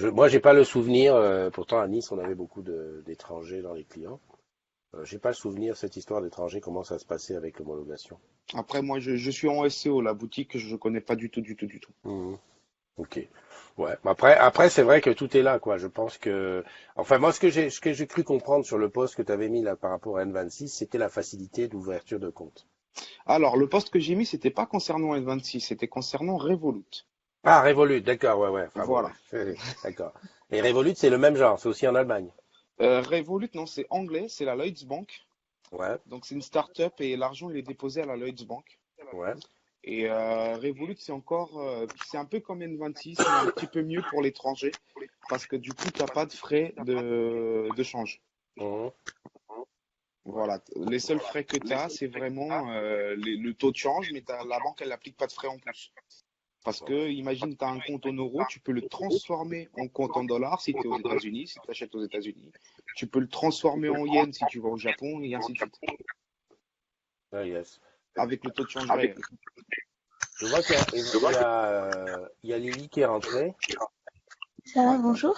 Moi, j'ai pas le souvenir. Pourtant, à Nice, on avait beaucoup d'étrangers dans les clients. J'ai pas le souvenir cette histoire d'étrangers, comment ça se passait avec l'homologation. Après, moi, je suis en SEO, la boutique, je connais pas du tout, du tout, du tout. Mhm. Ok. Ouais. Après, c'est vrai que tout est là, quoi. Je pense que, enfin, moi, ce que j'ai cru comprendre sur le post que tu avais mis là par rapport à N26, c'était la facilité d'ouverture de compte. Alors, le poste que j'ai mis, c'était pas concernant N26, c'était concernant Revolut. Ah, Revolut, d'accord, ouais, ouais. Enfin bon, Voilà. ouais. D'accord. Et Revolut, c'est le même genre, c'est aussi en Allemagne. Revolut, non, c'est anglais, c'est la Lloyds Bank. Ouais, Donc c'est une start-up et l'argent il est déposé à la Lloyds Bank. ouais. Et Revolut c'est un peu comme N26 mais un petit peu mieux pour l'étranger parce que du coup t'as pas de frais de change. Mhm. Voilà, les seuls frais que tu as c'est vraiment le taux de change mais la banque elle n'applique pas de frais en plus. Parce que imagine tu as un compte en euros, tu peux le transformer en compte en dollars si tu es aux États-Unis, si tu achètes aux États-Unis. Tu peux le transformer en yens si tu vas au Japon et ainsi de suite Ah, yes. avec le taux de change réel. Je vois qu'il y a Lily qui est rentrée. Ça va, Ouais, bonjour.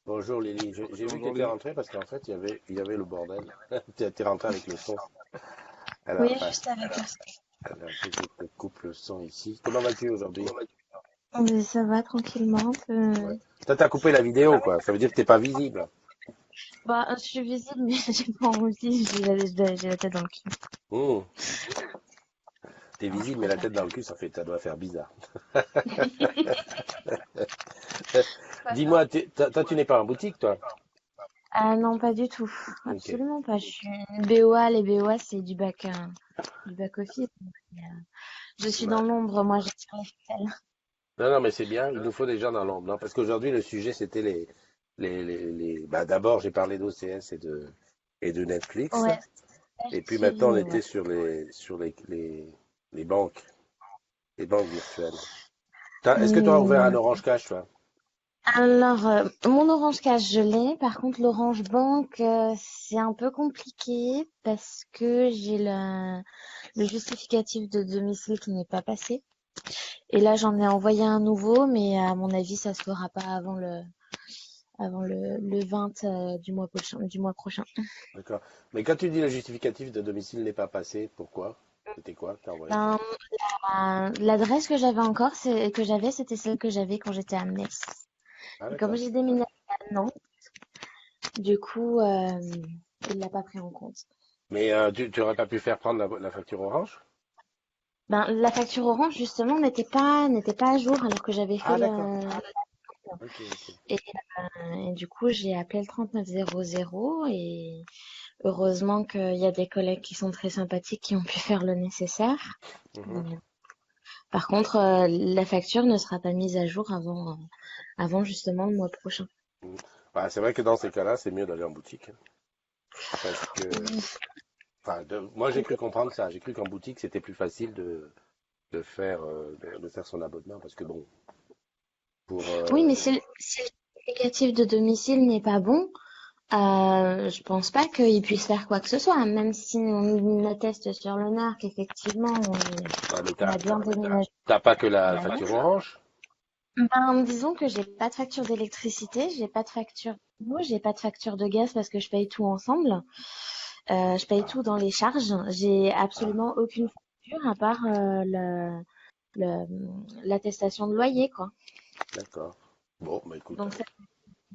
Bonjour Lily, j'ai vu que tu bonjour étais Lily. rentrée parce qu'en fait il y avait le bordel. Tu es rentrée avec le son. Oui, Alors, juste avec le alors, faut que je te coupe le son ici. Comment vas-tu aujourd'hui? Mais ça va tranquillement. Ouais. Toi, t'as coupé la vidéo, quoi. Ça veut dire que t'es pas visible. Bah, je suis visible, mais j'ai pas envie. J'ai la tête dans le cul. Hmm. T'es Alors, je visible, mais la préfère. tête dans le cul, ça doit faire bizarre. Pas ça. Dis-moi, toi, tu n'es pas en boutique, toi? Ah non, pas du tout. Ok. Absolument pas. Je suis une BOA. Les BOA, c'est du back office. Je suis Ouais. dans l'ombre. Moi, je tire les ficelles. Non, non, mais c'est bien. Il nous faut des gens dans l'ombre, non? Parce qu'aujourd'hui, le sujet, c'était bah, d'abord, j'ai parlé d'OCS et de Netflix. Ouais, ça, Et puis j'ai maintenant, on suivi, était ouais. sur les banques, les banques virtuelles. Est-ce que tu as ouvert un Hum, Orange Cash, toi? Alors, mon Orange Cash, je l'ai. Par contre, l'Orange Bank, c'est un peu compliqué parce que j'ai le justificatif de domicile qui n'est pas passé. Et là, j'en ai envoyé un nouveau, mais à mon avis, ça se fera pas avant le 20 du mois prochain. D'accord. Mais quand tu dis le justificatif de domicile n'est pas passé, pourquoi? C'était quoi que t'as envoyé? Ben, l'adresse que j'avais encore, c'était celle que j'avais quand j'étais à Metz. Ah, Et comme d'accord. j'ai déménagé à Nantes, du coup, il l'a pas pris en compte. Mais tu aurais pas pu faire prendre la facture Orange? Ben, la facture Orange, justement, n'était pas à jour alors que j'avais fait Ah, d'accord. le, Ok, ok. et, et du coup, j'ai appelé le 3900 et heureusement qu'il y a des collègues qui sont très sympathiques qui ont pu faire le nécessaire. Mhm. Mais, par contre, la facture ne sera pas mise à jour avant justement le mois prochain. Mhm. Bah, c'est vrai que dans ces cas-là, c'est mieux d'aller en boutique, hein. Parce que, enfin, moi j'ai cru comprendre ça. J'ai cru qu'en boutique, c'était plus facile de faire son abonnement. Parce que bon, pour, Oui, mais si le justificatif de domicile n'est pas bon, je pense pas qu'ils puissent faire quoi que ce soit, même si on atteste sur l'honneur qu'effectivement ouais, mais on a bien déménagé t'as pas que à la la facture lettre. Orange? Ben, disons que j'ai pas de facture d'électricité, j'ai pas de facture d'eau, j'ai pas de facture de gaz parce que je paye tout ensemble. Je paye tout dans les charges. J'ai Ah, absolument aucune facture à part l'attestation de loyer, quoi. d'accord. Bon, bah écoute, Donc ça,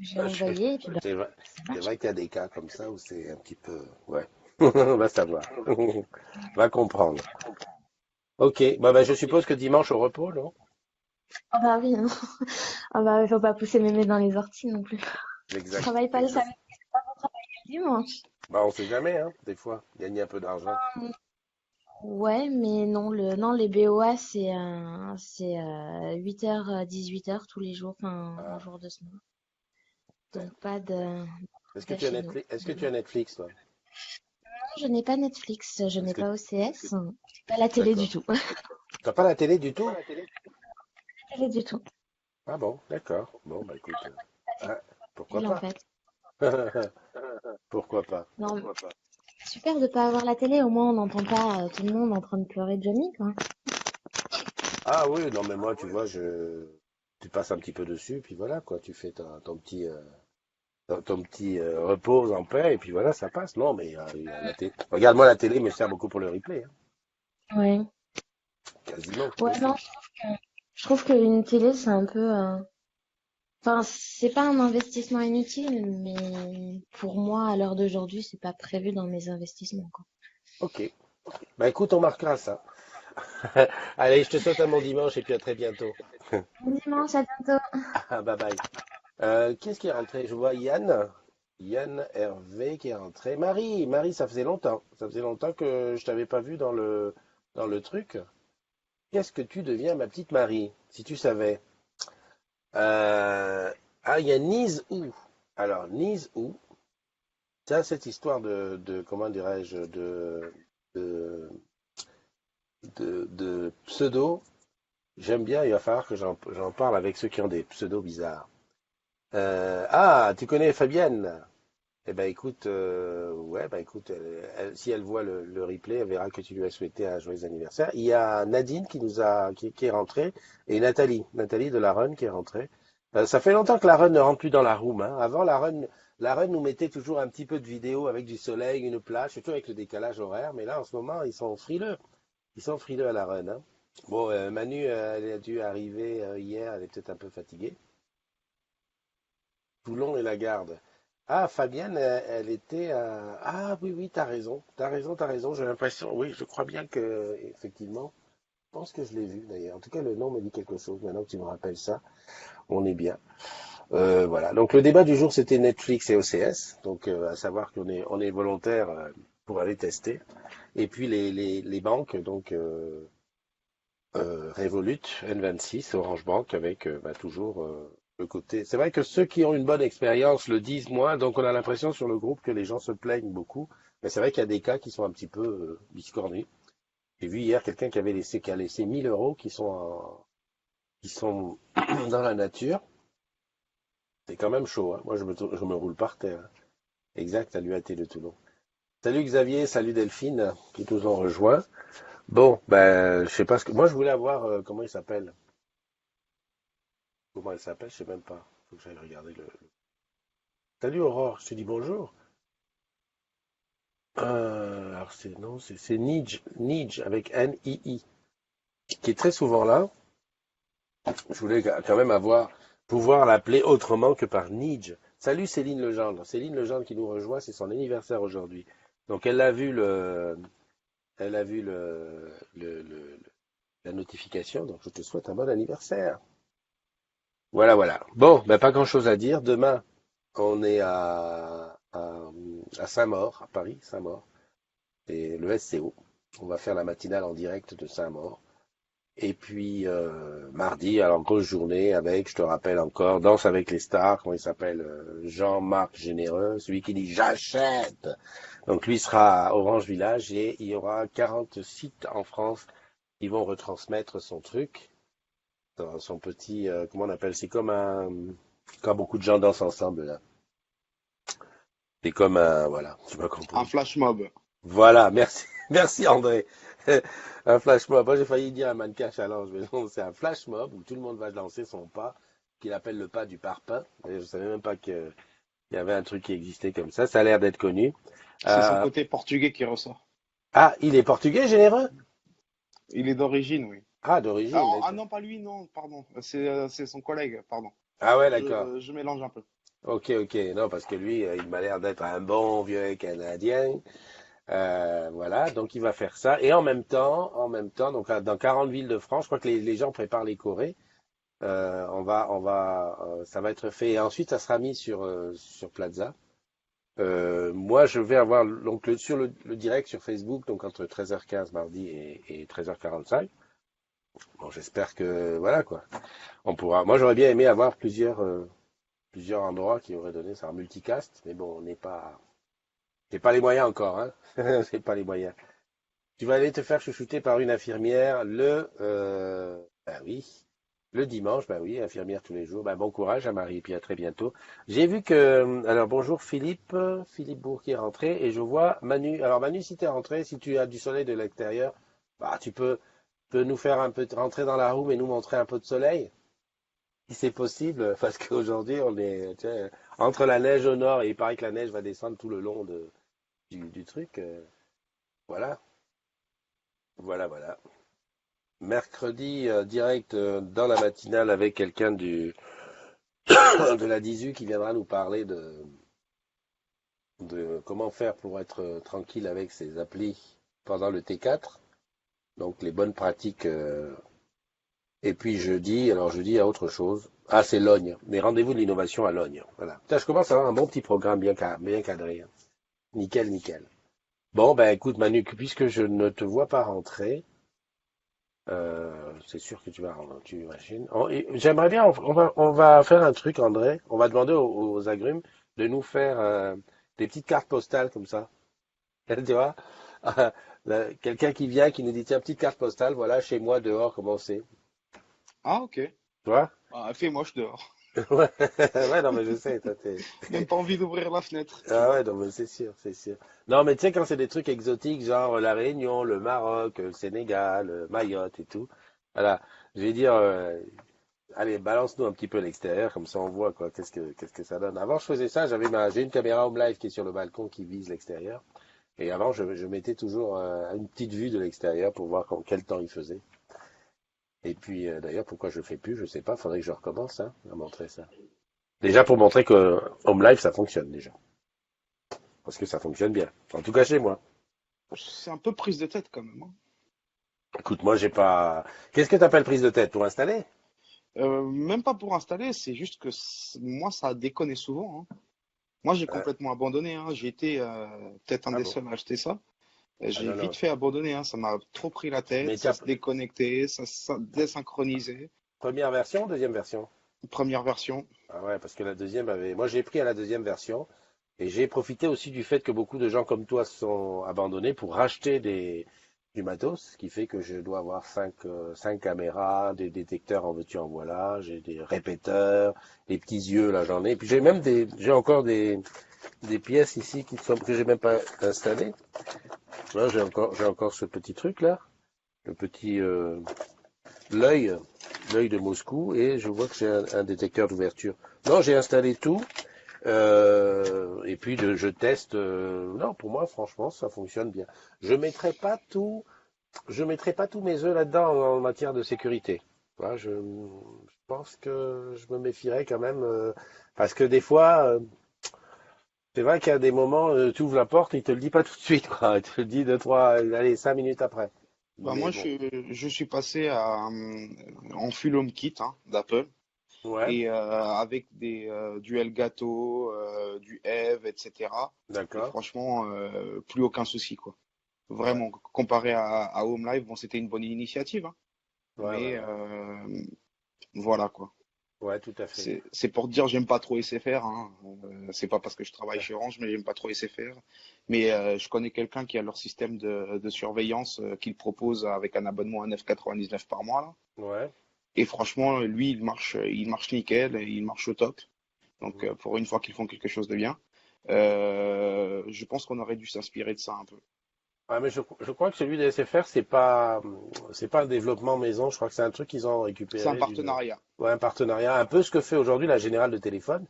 j'ai je- envoyé et puis bah, c'est vrai, ça c'est marche. vrai qu'il y a des cas comme ça où c'est un petit peu, ouais. On va savoir. On va comprendre. Ok, bah, je suppose que dimanche au repos, non? Ah bah oui, non. Ah bah il faut pas pousser mémé dans les orties non plus. Je Exact, travaille pas le exact. samedi, le dimanche. Bah, on sait jamais, hein, des fois, gagner un peu d'argent. Ouais, mais non, les BOA, c'est 8h, 18h tous les jours, enfin, en Ah, jour de semaine. ouais. Donc pas de Est-ce que de tu as chez nous. Netflix? Est-ce que tu as Netflix, toi? Non, je n'ai pas Netflix, je Est-ce n'ai que, pas OCS, pas la télé du d'accord. tout. T'as pas la télé du tout? Pas la télé du tout. Ah bon, d'accord. Bon, bah écoute, ah, pourquoi Il en pas? fait. Pourquoi pas? Non, c'est super de pas avoir la télé, au moins on n'entend pas tout le monde en train de pleurer Johnny, quoi. Ah oui, non mais moi, tu vois, tu passes un petit peu dessus, puis voilà, quoi, tu fais ton petit repose en paix, et puis voilà, ça passe. Non, mais il y a la télé. Regarde, moi, la télé me sert beaucoup pour le replay, hein. Ouais. Quasiment, Ouais, oui. non, je trouve qu'une télé, c'est un peu, enfin, c'est pas un investissement inutile, mais pour moi, à l'heure d'aujourd'hui, c'est pas prévu dans mes investissements, quoi. Ok. Bah écoute, on marquera ça. Allez, je te souhaite un bon dimanche, et puis à très bientôt. Bon dimanche, à bientôt. Ah, bye bye. Qu'est-ce qui est rentré? Je vois Yann. Yann Hervé qui est rentré. Marie, ça faisait longtemps. Ça faisait longtemps que je t'avais pas vu dans le truc. Qu'est-ce que tu deviens, ma petite Marie, si tu savais? Euh, ah, il y a Nise où? Alors, Nise où? Ça, cette histoire comment dirais-je, de, de pseudo, j'aime bien, il va falloir que j'en parle avec ceux qui ont des pseudos bizarres. Ah, tu connais Fabienne? Eh ben écoute, ouais, bah écoute, si elle voit le replay, elle verra que tu lui as souhaité un joyeux anniversaire. Il y a Nadine qui est rentrée et Nathalie de la Run qui est rentrée. Ça fait longtemps que la Run ne rentre plus dans la room, hein. Avant, la Run nous mettait toujours un petit peu de vidéo avec du soleil, une plage, surtout avec le décalage horaire. Mais là, en ce moment, ils sont frileux. Ils sont frileux à la Run, hein. Bon, Manu, elle a dû arriver hier, elle est peut-être un peu fatiguée. Toulon et la Garde. Ah, Fabienne, elle était à... Ah oui, oui, t'as raison, j'ai l'impression, oui, je crois bien que, effectivement, je pense que je l'ai vu d'ailleurs. En tout cas, le nom me dit quelque chose, maintenant que tu me rappelles ça, on est bien. Voilà, donc le débat du jour, c'était Netflix et OCS, donc à savoir on est volontaire pour aller tester. Et puis les banques, donc Revolut, N26, Orange Bank, avec bah, toujours le côté. C'est vrai que ceux qui ont une bonne expérience le disent moins, donc on a l'impression sur le groupe que les gens se plaignent beaucoup. Mais c'est vrai qu'il y a des cas qui sont un petit peu biscornus. J'ai vu hier quelqu'un qui a laissé 1000 euros qui sont dans la nature. C'est quand même chaud, hein. Moi, je me roule par terre, hein. Exact, à l'UAT de Toulon. Salut Xavier, salut Delphine, qui nous ont rejoints. Bon, ben, je sais pas ce que. Moi, je voulais avoir, comment il s'appelle? Comment elle s'appelle? Je sais même pas. Faut que j'aille regarder Salut Aurore, je te dis bonjour. Alors non, c'est Nij avec N-I-I, qui est très souvent là. Je voulais quand même pouvoir l'appeler autrement que par Nij. Salut Céline Legendre. Céline Legendre qui nous rejoint, c'est son anniversaire aujourd'hui. Donc elle a vu la notification, donc je te souhaite un bon anniversaire. Voilà, voilà. Bon, ben pas grand-chose à dire. Demain, on est à Saint-Maur, à Paris, Saint-Maur, et le SCO. On va faire la matinale en direct de Saint-Maur. Et puis mardi, alors grosse journée avec, je te rappelle encore, Danse avec les stars, comment il s'appelle, Jean-Marc Généreux, celui qui dit j'achète. Donc lui sera à Orange Village et il y aura 40 sites en France qui vont retransmettre son truc, son petit, comment on appelle, c'est comme quand beaucoup de gens dansent ensemble là. C'est comme un, voilà, tu m'as Un compris. flash mob. Voilà, merci, merci André. Un flash mob. Moi, j'ai failli dire un mannequin challenge, mais non, c'est un flash mob où tout le monde va lancer son pas, qu'il appelle le pas du parpaing. Et je savais même pas qu'il y avait un truc qui existait comme ça. Ça a l'air d'être connu. C'est son Euh, côté portugais qui ressort. ah, il est portugais, généreux? Il est d'origine, oui. Ah, d'origine, Ah d'accord. non, pas lui, non, pardon. C'est son collègue, pardon. Ah ouais, d'accord. Je mélange un peu. Ok, ok. Non, parce que lui, il m'a l'air d'être un bon vieux Canadien. Voilà, donc il va faire ça. Et en même temps, donc dans 40 villes de France, je crois que les gens préparent les chorés. Ça va être fait. Et ensuite, ça sera mis sur Plaza. Moi, je vais avoir donc sur le direct sur Facebook, donc entre 13h15 mardi et 13h45. Bon, j'espère que voilà quoi. On pourra. Moi, j'aurais bien aimé avoir plusieurs endroits qui auraient donné ça en multicast, mais bon, on n'est pas, j'ai pas les moyens encore, hein. J'ai pas les moyens. Tu vas aller te faire chouchouter par une infirmière bah oui, le dimanche, bah oui, infirmière tous les jours. Bah bon courage à Marie, et puis à très bientôt. J'ai vu alors bonjour Philippe, Philippe Bourg qui est rentré, et je vois Manu. Alors Manu, si tu es rentré, si tu as du soleil de l'extérieur, bah tu peux nous faire un peu rentrer dans la roue et nous montrer un peu de soleil, si c'est possible, parce qu'aujourd'hui on est, tu sais, entre la neige au nord et il paraît que la neige va descendre tout le long du truc. Voilà, voilà, voilà. Mercredi, direct dans la matinale avec quelqu'un de la DISU qui viendra nous parler de comment faire pour être tranquille avec ses applis pendant le T4. Donc les bonnes pratiques. Et puis jeudi, il y a autre chose. Ah, c'est Logne. Les rendez-vous de l'innovation à Logne. Voilà. Putain, je commence à avoir un bon petit programme bien cadré, hein. Nickel, nickel. Bon, ben écoute Manu, puisque je ne te vois pas rentrer, c'est sûr que tu imagines. J'aimerais bien, on va faire un truc, André. On va demander aux agrumes de nous faire des petites cartes postales comme ça. Tu vois? Quelqu'un qui vient, qui nous dit, tiens, petite carte postale, voilà, chez moi, dehors, comment c'est. Ah, ok. Tu vois? Ah, fait moche dehors. Ouais, ouais, non, mais je sais, toi, t'es. Même pas envie d'ouvrir la fenêtre, tu Ah vois. ouais, non, mais c'est sûr, c'est sûr. Non, mais tu sais, quand c'est des trucs exotiques, genre la Réunion, le Maroc, le Sénégal, Mayotte et tout, voilà, je vais dire, allez, balance-nous un petit peu l'extérieur, comme ça on voit quoi, qu'est-ce que ça donne. Avant, je faisais ça, j'ai une caméra home live qui est sur le balcon qui vise l'extérieur. Et avant, je mettais toujours une petite vue de l'extérieur pour voir quel temps il faisait. Et puis, d'ailleurs, pourquoi je le fais plus, je sais pas, faudrait que je recommence hein, à montrer ça. Déjà pour montrer que home live, ça fonctionne déjà. Parce que ça fonctionne bien. En tout cas chez moi. C'est un peu prise de tête quand même, hein. Écoute, moi, j'ai pas. Qu'est-ce que t'appelles prise de tête pour installer? Même pas pour installer, c'est juste que moi, ça a déconné souvent, hein. Moi, j'ai Euh, complètement abandonné, hein. J'ai été peut-être un ah des bon? seuls à acheter ça. Ah J'ai non, non. vite fait abandonner, hein. Ça m'a trop pris la tête, Mais ça se déconnectait, ça désynchronisait. première version, deuxième version? Première version. Ah ouais, parce que la deuxième avait. Moi, j'ai pris à la deuxième version et j'ai profité aussi du fait que beaucoup de gens comme toi sont abandonnés pour racheter du matos, ce qui fait que je dois avoir cinq caméras, des détecteurs en veux-tu en voilà, j'ai des répéteurs, des petits yeux là j'en ai. Puis j'ai encore des pièces ici que j'ai même pas installées. Là, j'ai encore ce petit truc là, le petit l'œil, l'œil de Moscou et je vois que j'ai un détecteur d'ouverture. Non, j'ai installé tout. Et puis je teste. Non, pour moi, franchement, ça fonctionne bien. Je mettrai pas tout, je mettrai pas tous mes œufs là-dedans en matière de sécurité. Voilà, je pense que je me méfierais quand même parce que des fois, c'est vrai qu'il y a des moments, tu ouvres la porte, il te le dit pas tout de suite, quoi. Il te le dit deux, trois, allez, 5 minutes après. Bah Mais moi, bon, je suis passé en full home kit hein, d'Apple ouais, et avec du Elgato, du Eve, etc. Et d'accord. franchement, plus aucun souci, quoi. Ouais, Vraiment, comparé à Home Live, bon, c'était une bonne initiative, hein, ouais, ouais, mais ouais. voilà, quoi. Ouais, tout à fait. C'est pour te dire, j'aime pas trop SFR, hein. C'est pas parce que je travaille chez Orange, mais j'aime pas trop SFR. Mais je connais quelqu'un qui a leur système de surveillance qu'il propose avec un abonnement à 9,99 par mois, là. Ouais. Et franchement, lui, il marche nickel, et il marche au top. Donc, Mhm. pour une fois qu'ils font quelque chose de bien, je pense qu'on aurait dû s'inspirer de ça un peu. Ouais, mais je crois que celui des SFR, c'est pas un développement maison. Je crois que c'est un truc qu'ils ont C'est un récupéré partenariat. ouais, un partenariat. Un peu ce que fait aujourd'hui la Générale de Téléphone,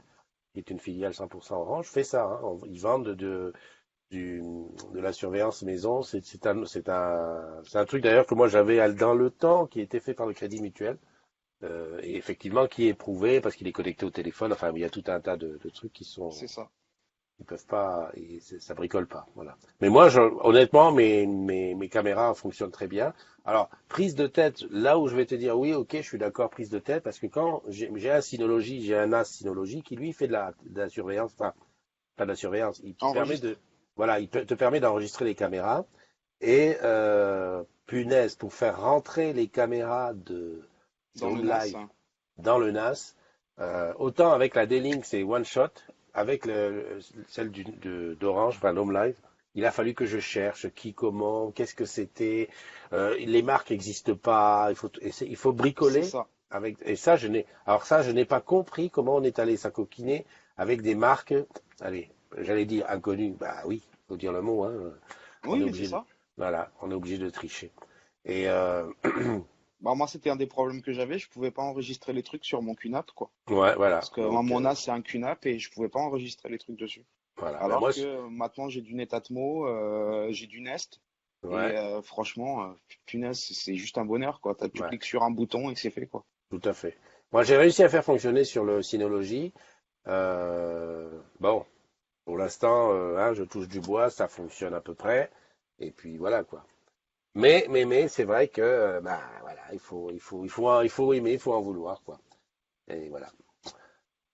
qui est une filiale 100% Orange, fait ça, hein. Ils vendent du, de la surveillance maison. C'est un truc d'ailleurs que moi j'avais dans le temps, qui était fait par le Crédit Mutuel. Et effectivement, qui est prouvé parce qu'il est connecté au téléphone. Enfin, il y a tout un tas de trucs C'est ça. ils peuvent pas, ça bricole pas. Voilà. Mais moi, honnêtement, mes caméras fonctionnent très bien. Alors, prise de tête, là où je vais te dire oui, ok, je suis d'accord, prise de tête, parce que quand j'ai un Synology, j'ai un NAS Synology qui lui fait de la surveillance, enfin, pas de la surveillance, il te permet de, Enregistre voilà, te permet d'enregistrer les caméras et punaise, pour faire rentrer les caméras de dans le Home NAS, Live hein. dans le NAS. Autant avec la D-Link, c'est one shot, avec celle d'Orange, enfin l'Home Live, il a fallu que je cherche qui, comment, qu'est-ce que c'était. Les marques n'existent pas, il faut C'est bricoler. ça. Et ça, alors ça, je n'ai pas compris comment on est allé s'acoquiner avec des marques, allez, j'allais dire inconnues, bah oui, faut dire le mot, hein. On Oui, est mais c'est obligé de, ça. voilà, on est obligé de tricher. Et Bah, moi, c'était un des problèmes que j'avais. Je pouvais pas enregistrer les trucs sur mon QNAP, quoi. ouais, voilà. Parce que moi, Donc, mon NAS, c'est un QNAP et je pouvais pas enregistrer les trucs dessus. voilà. Ben Alors moi, que maintenant, j'ai du Netatmo, j'ai du Nest. Et ouais, franchement, punaise, c'est juste un bonheur, quoi. Tu ouais, cliques sur un bouton et c'est fait, quoi. tout à fait. Moi, j'ai réussi à faire fonctionner sur le Synology. Bon, pour l'instant, hein, je touche du bois, ça fonctionne à peu près. Et puis voilà quoi. Mais, c'est vrai que, bah voilà, il faut aimer, il faut en vouloir quoi. Et voilà.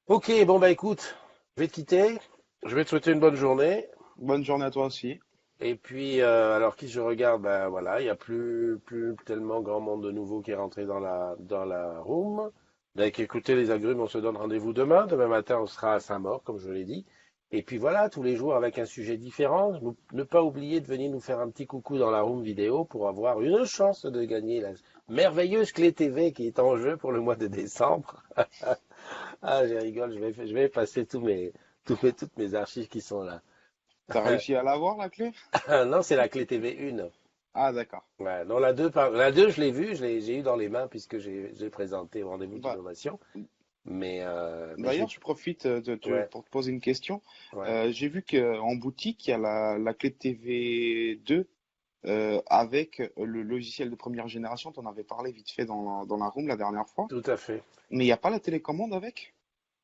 Ok, bon bah écoute, je vais te quitter. Je vais te souhaiter une bonne journée. Bonne journée à toi aussi. Et puis, alors qui je regarde, ben voilà, il n'y a plus tellement grand monde de nouveau qui est rentré dans la room. Donc écoutez les agrumes, on se donne rendez-vous demain. Demain matin, on sera à Saint-Maur, comme je l'ai dit. Et puis voilà, tous les jours avec un sujet différent. Ne pas oublier de venir nous faire un petit coucou dans la room vidéo pour avoir une chance de gagner la merveilleuse clé TV qui est en jeu pour le mois de décembre. Ah, je rigole, je vais passer toutes mes archives qui sont là. T'as réussi à l'avoir, la clé? Non, c'est la clé TV 1. Ah, d'accord. Ouais, non, la 2, je l'ai vue, j'ai eu dans les mains puisque j'ai présenté au rendez-vous Bah, d'innovation. Mais je d'ailleurs, l'ai. je profite Ouais, pour te poser une question. ouais, J'ai vu qu'en boutique, il y a la clé TV 2 avec le logiciel de première génération. Tu en avais parlé vite fait dans la room la dernière fois. tout à fait. Mais il n'y a pas la télécommande avec?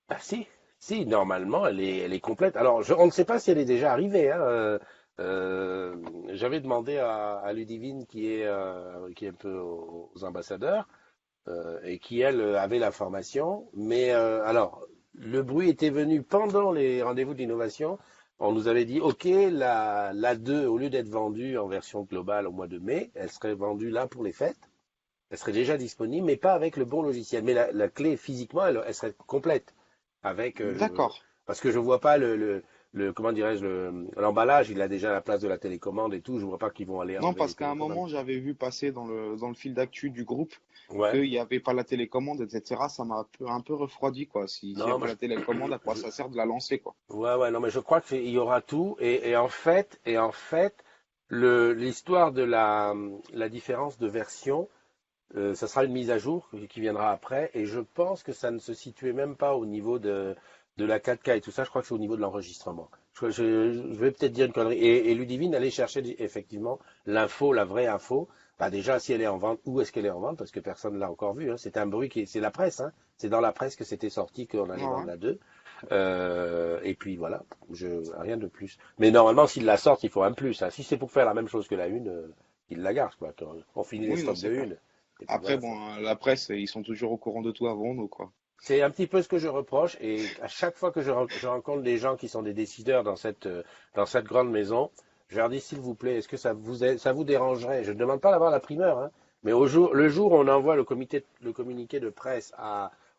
Ah si, si, normalement, elle est complète. Alors, on ne sait pas si elle est déjà arrivée, hein. J'avais demandé à Ludivine, qui est un peu aux ambassadeurs, et qui, elle, avait la formation. Mais alors, le bruit était venu pendant les rendez-vous d'innovation. On nous avait dit, OK, la 2, au lieu d'être vendue en version globale au mois de mai, elle serait vendue là pour les fêtes. Elle serait déjà disponible, mais pas avec le bon logiciel. Mais la clé, physiquement, elle serait complète. Avec, D'accord. parce que je vois pas comment dirais-je, l'emballage, il a déjà la place de la télécommande et tout. Je vois pas qu'ils vont aller Non, enlever les parce qu'à un télécommandes. moment, j'avais vu passer dans le fil d'actu du groupe Ouais. qu'il n'y avait pas la télécommande, etc. Ça m'a un peu refroidi, quoi. S'il n'y a Non, pas mais la télécommande, à quoi je, ça sert de la lancer, quoi? ouais, ouais, non, mais je crois qu'il y aura tout. Et en fait, l'histoire de la différence de version, ça sera une mise à jour qui viendra après. Et je pense que ça ne se situait même pas au niveau de la 4K et tout ça, je crois que c'est au niveau de l'enregistrement. Je vais peut-être dire une connerie. Et Ludivine allait chercher effectivement l'info, la vraie info. Bah déjà, si elle est en vente, où est-ce qu'elle est en vente? Parce que personne ne l'a encore vu. Hein. C'est un bruit c'est la presse. Hein. C'est dans la presse que c'était sorti qu'on Ouais, allait vendre ouais. la 2. Et puis voilà, rien de plus. Mais normalement, s'ils la sortent, il faut un plus. Hein. Si c'est pour faire la même chose que la une, ils la gardent, quoi. On finit les Oui, non, stocks de c'est clair. une. Et puis Après, voilà. bon, la presse, ils sont toujours au courant de tout avant nous, quoi. C'est un petit peu ce que je reproche. Et à chaque fois que je rencontre des gens qui sont des décideurs dans cette grande maison, je leur dis, s'il vous plaît, est-ce que ça vous dérangerait? Je ne demande pas d'avoir la primeur, hein, mais le jour où on envoie le communiqué de presse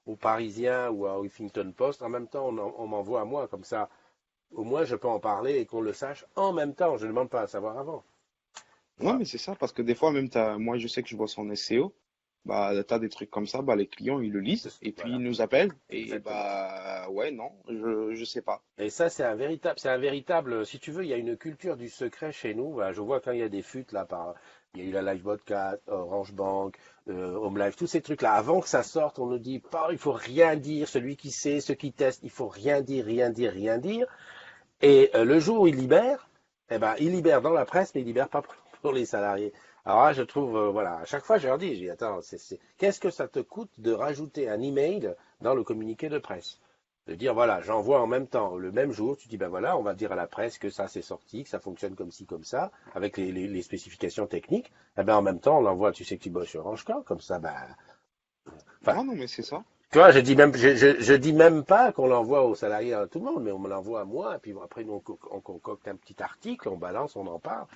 aux Parisiens ou à Huffington Post, en même temps, on m'envoie à moi, comme ça, au moins je peux en parler et qu'on le sache en même temps. Je ne demande pas à savoir avant. Ouais, Voilà. mais c'est ça, parce que des fois, même, moi, je sais que je bosse en SEO, bah, t'as des trucs comme ça, bah, les clients, ils le lisent, et puis ils Voilà, nous appellent, et exactement. bah, ouais, non, je sais pas. Et ça, c'est un véritable, si tu veux, il y a une culture du secret chez nous. Voilà, je vois quand il y a des fuites là, il y a eu la Livebot 4, Orange Bank, Home Life, tous ces trucs-là. Avant que ça sorte, on nous dit, pas, il faut rien dire. Celui qui sait, ceux qui testent, il faut rien dire, rien dire, rien dire. Et le jour où il libère, eh ben, il libère dans la presse, mais il libère pas pour les salariés. Alors là, je trouve, voilà, à chaque fois, je leur dis, attends, qu'est-ce que ça te coûte de rajouter un email dans le communiqué de presse? De dire, voilà, j'envoie en même temps, le même jour, tu dis, ben voilà, on va dire à la presse que ça c'est sorti, que ça fonctionne comme ci, comme ça, avec les spécifications techniques. Eh ben, en même temps, on l'envoie, tu sais que tu bosses sur Orange Corp, comme ça, ben, enfin, Ah non, mais c'est ça. tu vois, je dis même pas qu'on l'envoie aux salariés à tout le monde, mais on me l'envoie à moi, et puis bon, après, nous, on concocte un petit article, on balance, on en parle,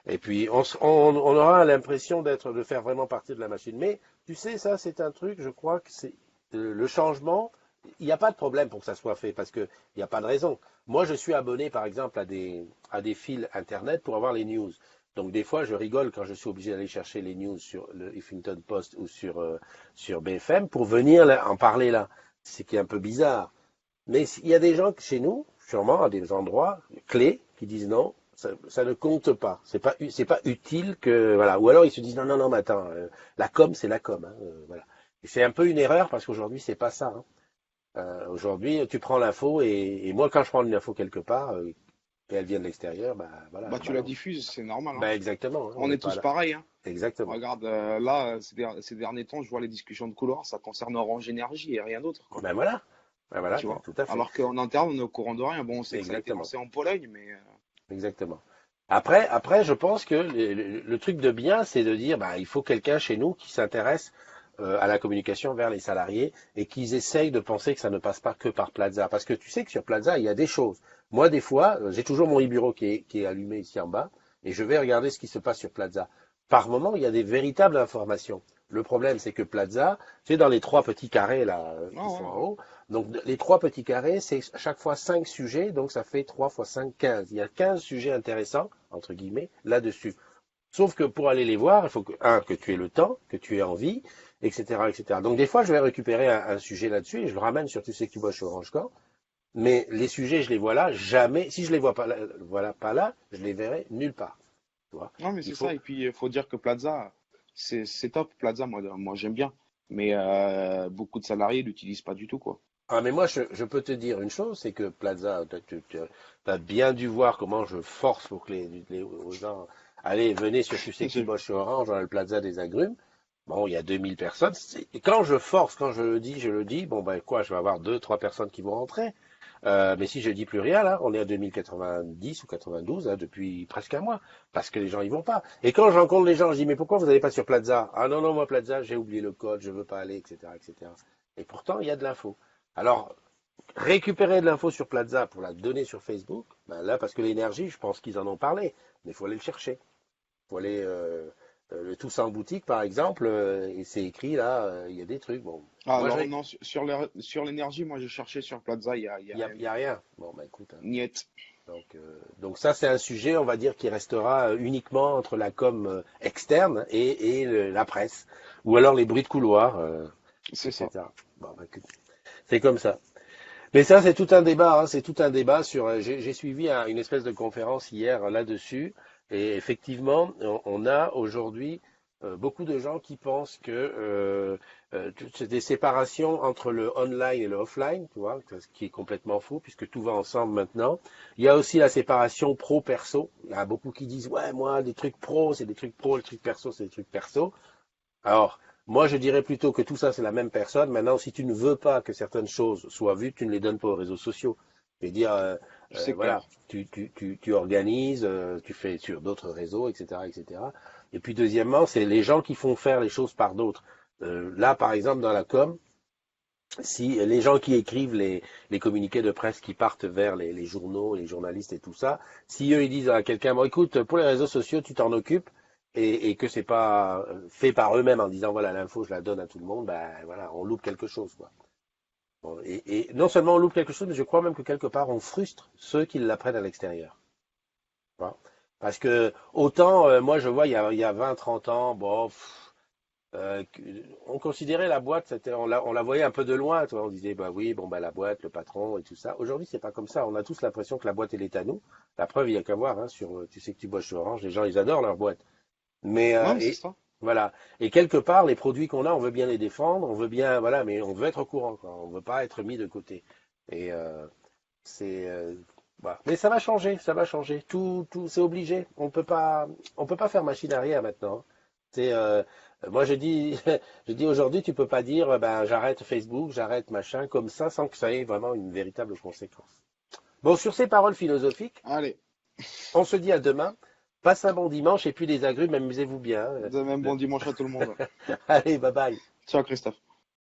et puis on aura l'impression de faire vraiment partie de la machine. Mais, tu sais, ça, c'est un truc, je crois que c'est, le changement, il n'y a pas de problème pour que ça soit fait, parce que il n'y a pas de raison. Moi, je suis abonné, par exemple, à des fils Internet pour avoir les news. Donc, des fois, je rigole quand je suis obligé d'aller chercher les news sur le Huffington Post ou sur BFM pour venir en parler là. C'est qui est un peu bizarre. Mais il y a des gens chez nous, sûrement à des endroits clés, qui disent non, ça ne compte pas. C'est pas utile que voilà. Ou alors ils se disent non, non, non, mais attends, la com, c'est la com. Hein, voilà. Et c'est un peu une erreur parce qu'aujourd'hui, c'est pas ça. Hein. Aujourd'hui, tu prends l'info et moi, quand je prends une info quelque part et elle vient de l'extérieur, bah voilà, Bah, je tu la balance. diffuses, c'est normal, hein. Bah exactement. Hein, on On n'est est pas tous là. pareils, hein. Exactement. Regarde, là, ces derniers temps, je vois les discussions de couloir, ça concerne Orange Énergie et rien d'autre, quoi. Ben voilà, Tu vois? tout à fait. Alors qu'en interne, on est au courant de rien. Bon, on sait que ça a été Exactement. lancé en Pologne, mais Exactement. Après, je pense que le truc de bien, c'est de dire, bah, il faut quelqu'un chez nous qui s'intéresse à la communication vers les salariés et qu'ils essayent de penser que ça ne passe pas que par Plaza. Parce que tu sais que sur Plaza, il y a des choses. Moi, des fois, j'ai toujours mon e-bureau qui est allumé ici en bas et je vais regarder ce qui se passe sur Plaza. Par moment, il y a des véritables informations. Le problème, c'est que Plaza, tu sais, dans les trois petits carrés là ouais, qui sont en ouais, haut, donc les trois petits carrés, c'est à chaque fois 5 sujets, donc ça fait 3 fois 5, 15. Il y a 15 sujets intéressants, entre guillemets, là-dessus. Sauf que pour aller les voir, il faut que tu aies le temps, que tu aies envie, etc., etc. Donc des fois, je vais récupérer un sujet là-dessus et je le ramène sur tu sais que tu vois chez Orange Corp. Mais les sujets, je les vois là, jamais. Si je les vois pas là, voilà, pas là, je les verrai nulle part. Tu vois. non, mais Il c'est ça. faut. Et puis, il faut dire que Plaza, c'est top. Plaza, moi j'aime bien. Mais beaucoup de salariés l'utilisent pas du tout, quoi. Ah, mais moi, je peux te dire une chose, c'est que Plaza, tu as bien dû voir comment je force pour que aux gens, allez, venez sur tu sais qui J'ai vu. bosse chez Orange, dans le Plaza des Agrumes. Bon, il y a 2000 personnes. Et quand je force, quand je le dis, bon, ben quoi, je vais avoir deux, trois personnes qui vont rentrer. Mais si je dis plus rien, là, on est à 2090 ou 92, hein, depuis presque un mois, parce que les gens y vont pas. Et quand je rencontre les gens, je dis, mais pourquoi vous n'allez pas sur Plaza? Ah non, non, moi, Plaza, j'ai oublié le code, je veux pas aller, etc., etc. Et pourtant, il y a de l'info. Alors, récupérer de l'info sur Plaza pour la donner sur Facebook, ben là, parce que l'énergie, je pense qu'ils en ont parlé, mais il faut aller le chercher. Il faut aller le Toussaint en boutique, par exemple, et c'est écrit là, il y a des trucs. Bon, Ah, moi, alors, non, sur l'énergie, moi j'ai cherché sur Plaza, il y a rien y du a tout. rien. Bon, ben écoute, hein. Niet. Donc ça, c'est un sujet, on va dire, qui restera uniquement entre la com externe et la presse, ou alors les bruits de couloir, C'est ça. etc. Bon, ben, écoute, c'est comme ça. Mais ça, c'est tout un débat. Hein, c'est tout un débat sur. J'ai suivi une espèce de conférence hier là-dessus, et effectivement, on a aujourd'hui beaucoup de gens qui pensent que c'est des séparations entre le online et le offline, tu vois, ce qui est complètement faux puisque tout va ensemble maintenant. Il y a aussi la séparation pro-perso. Il y a beaucoup qui disent ouais moi des trucs pro c'est des trucs pro, les trucs perso c'est des trucs perso. Alors moi je dirais plutôt que tout ça c'est la même personne. Maintenant si tu ne veux pas que certaines choses soient vues, tu ne les donnes pas aux réseaux sociaux. Je veux dire C'est voilà, clair. tu organises, tu fais sur d'autres réseaux, etc., etc. Et cetera. Et puis deuxièmement, c'est les gens qui font faire les choses par d'autres. Là, par exemple, dans la com, si les gens qui écrivent les communiqués de presse qui partent vers les journaux, les journalistes et tout ça, si eux ils disent à quelqu'un, bon écoute, pour les réseaux sociaux, tu t'en occupes, et que c'est pas fait par eux-mêmes en disant voilà l'info je la donne à tout le monde, ben voilà, on loupe quelque chose quoi. Bon, et non seulement on loupe quelque chose, mais je crois même que quelque part on frustre ceux qui l'apprennent à l'extérieur. Voilà. Parce que autant, moi je vois, il y a 20, 30 ans, bon, on considérait la boîte, on la voyait un peu de loin, tu vois, on disait, bah oui, bon, bah la boîte, le patron et tout ça. Aujourd'hui, c'est pas comme ça. On a tous l'impression que la boîte, elle est à nous. La preuve, il y a qu'à voir, hein, tu sais que tu bosses chez Orange, les gens, ils adorent leur boîte. Mais, Non, mais c'est et, ça. voilà. Et quelque part, les produits qu'on a, on veut bien les défendre, on veut bien, voilà, mais on veut être au courant, quoi. On veut pas être mis de côté. Et, c'est voilà. Mais ça va changer, ça va changer. C'est obligé. On peut pas faire machine arrière maintenant. C'est moi je dis, je dis aujourd'hui, tu peux pas dire ben j'arrête Facebook, j'arrête machin comme ça sans que ça ait vraiment une véritable conséquence. Bon, sur ces paroles philosophiques, Allez, on se dit à demain. Passe un bon dimanche et puis les agrumes, amusez-vous bien. de même bon dimanche à tout le monde. Allez, bye bye. Ciao, Christophe.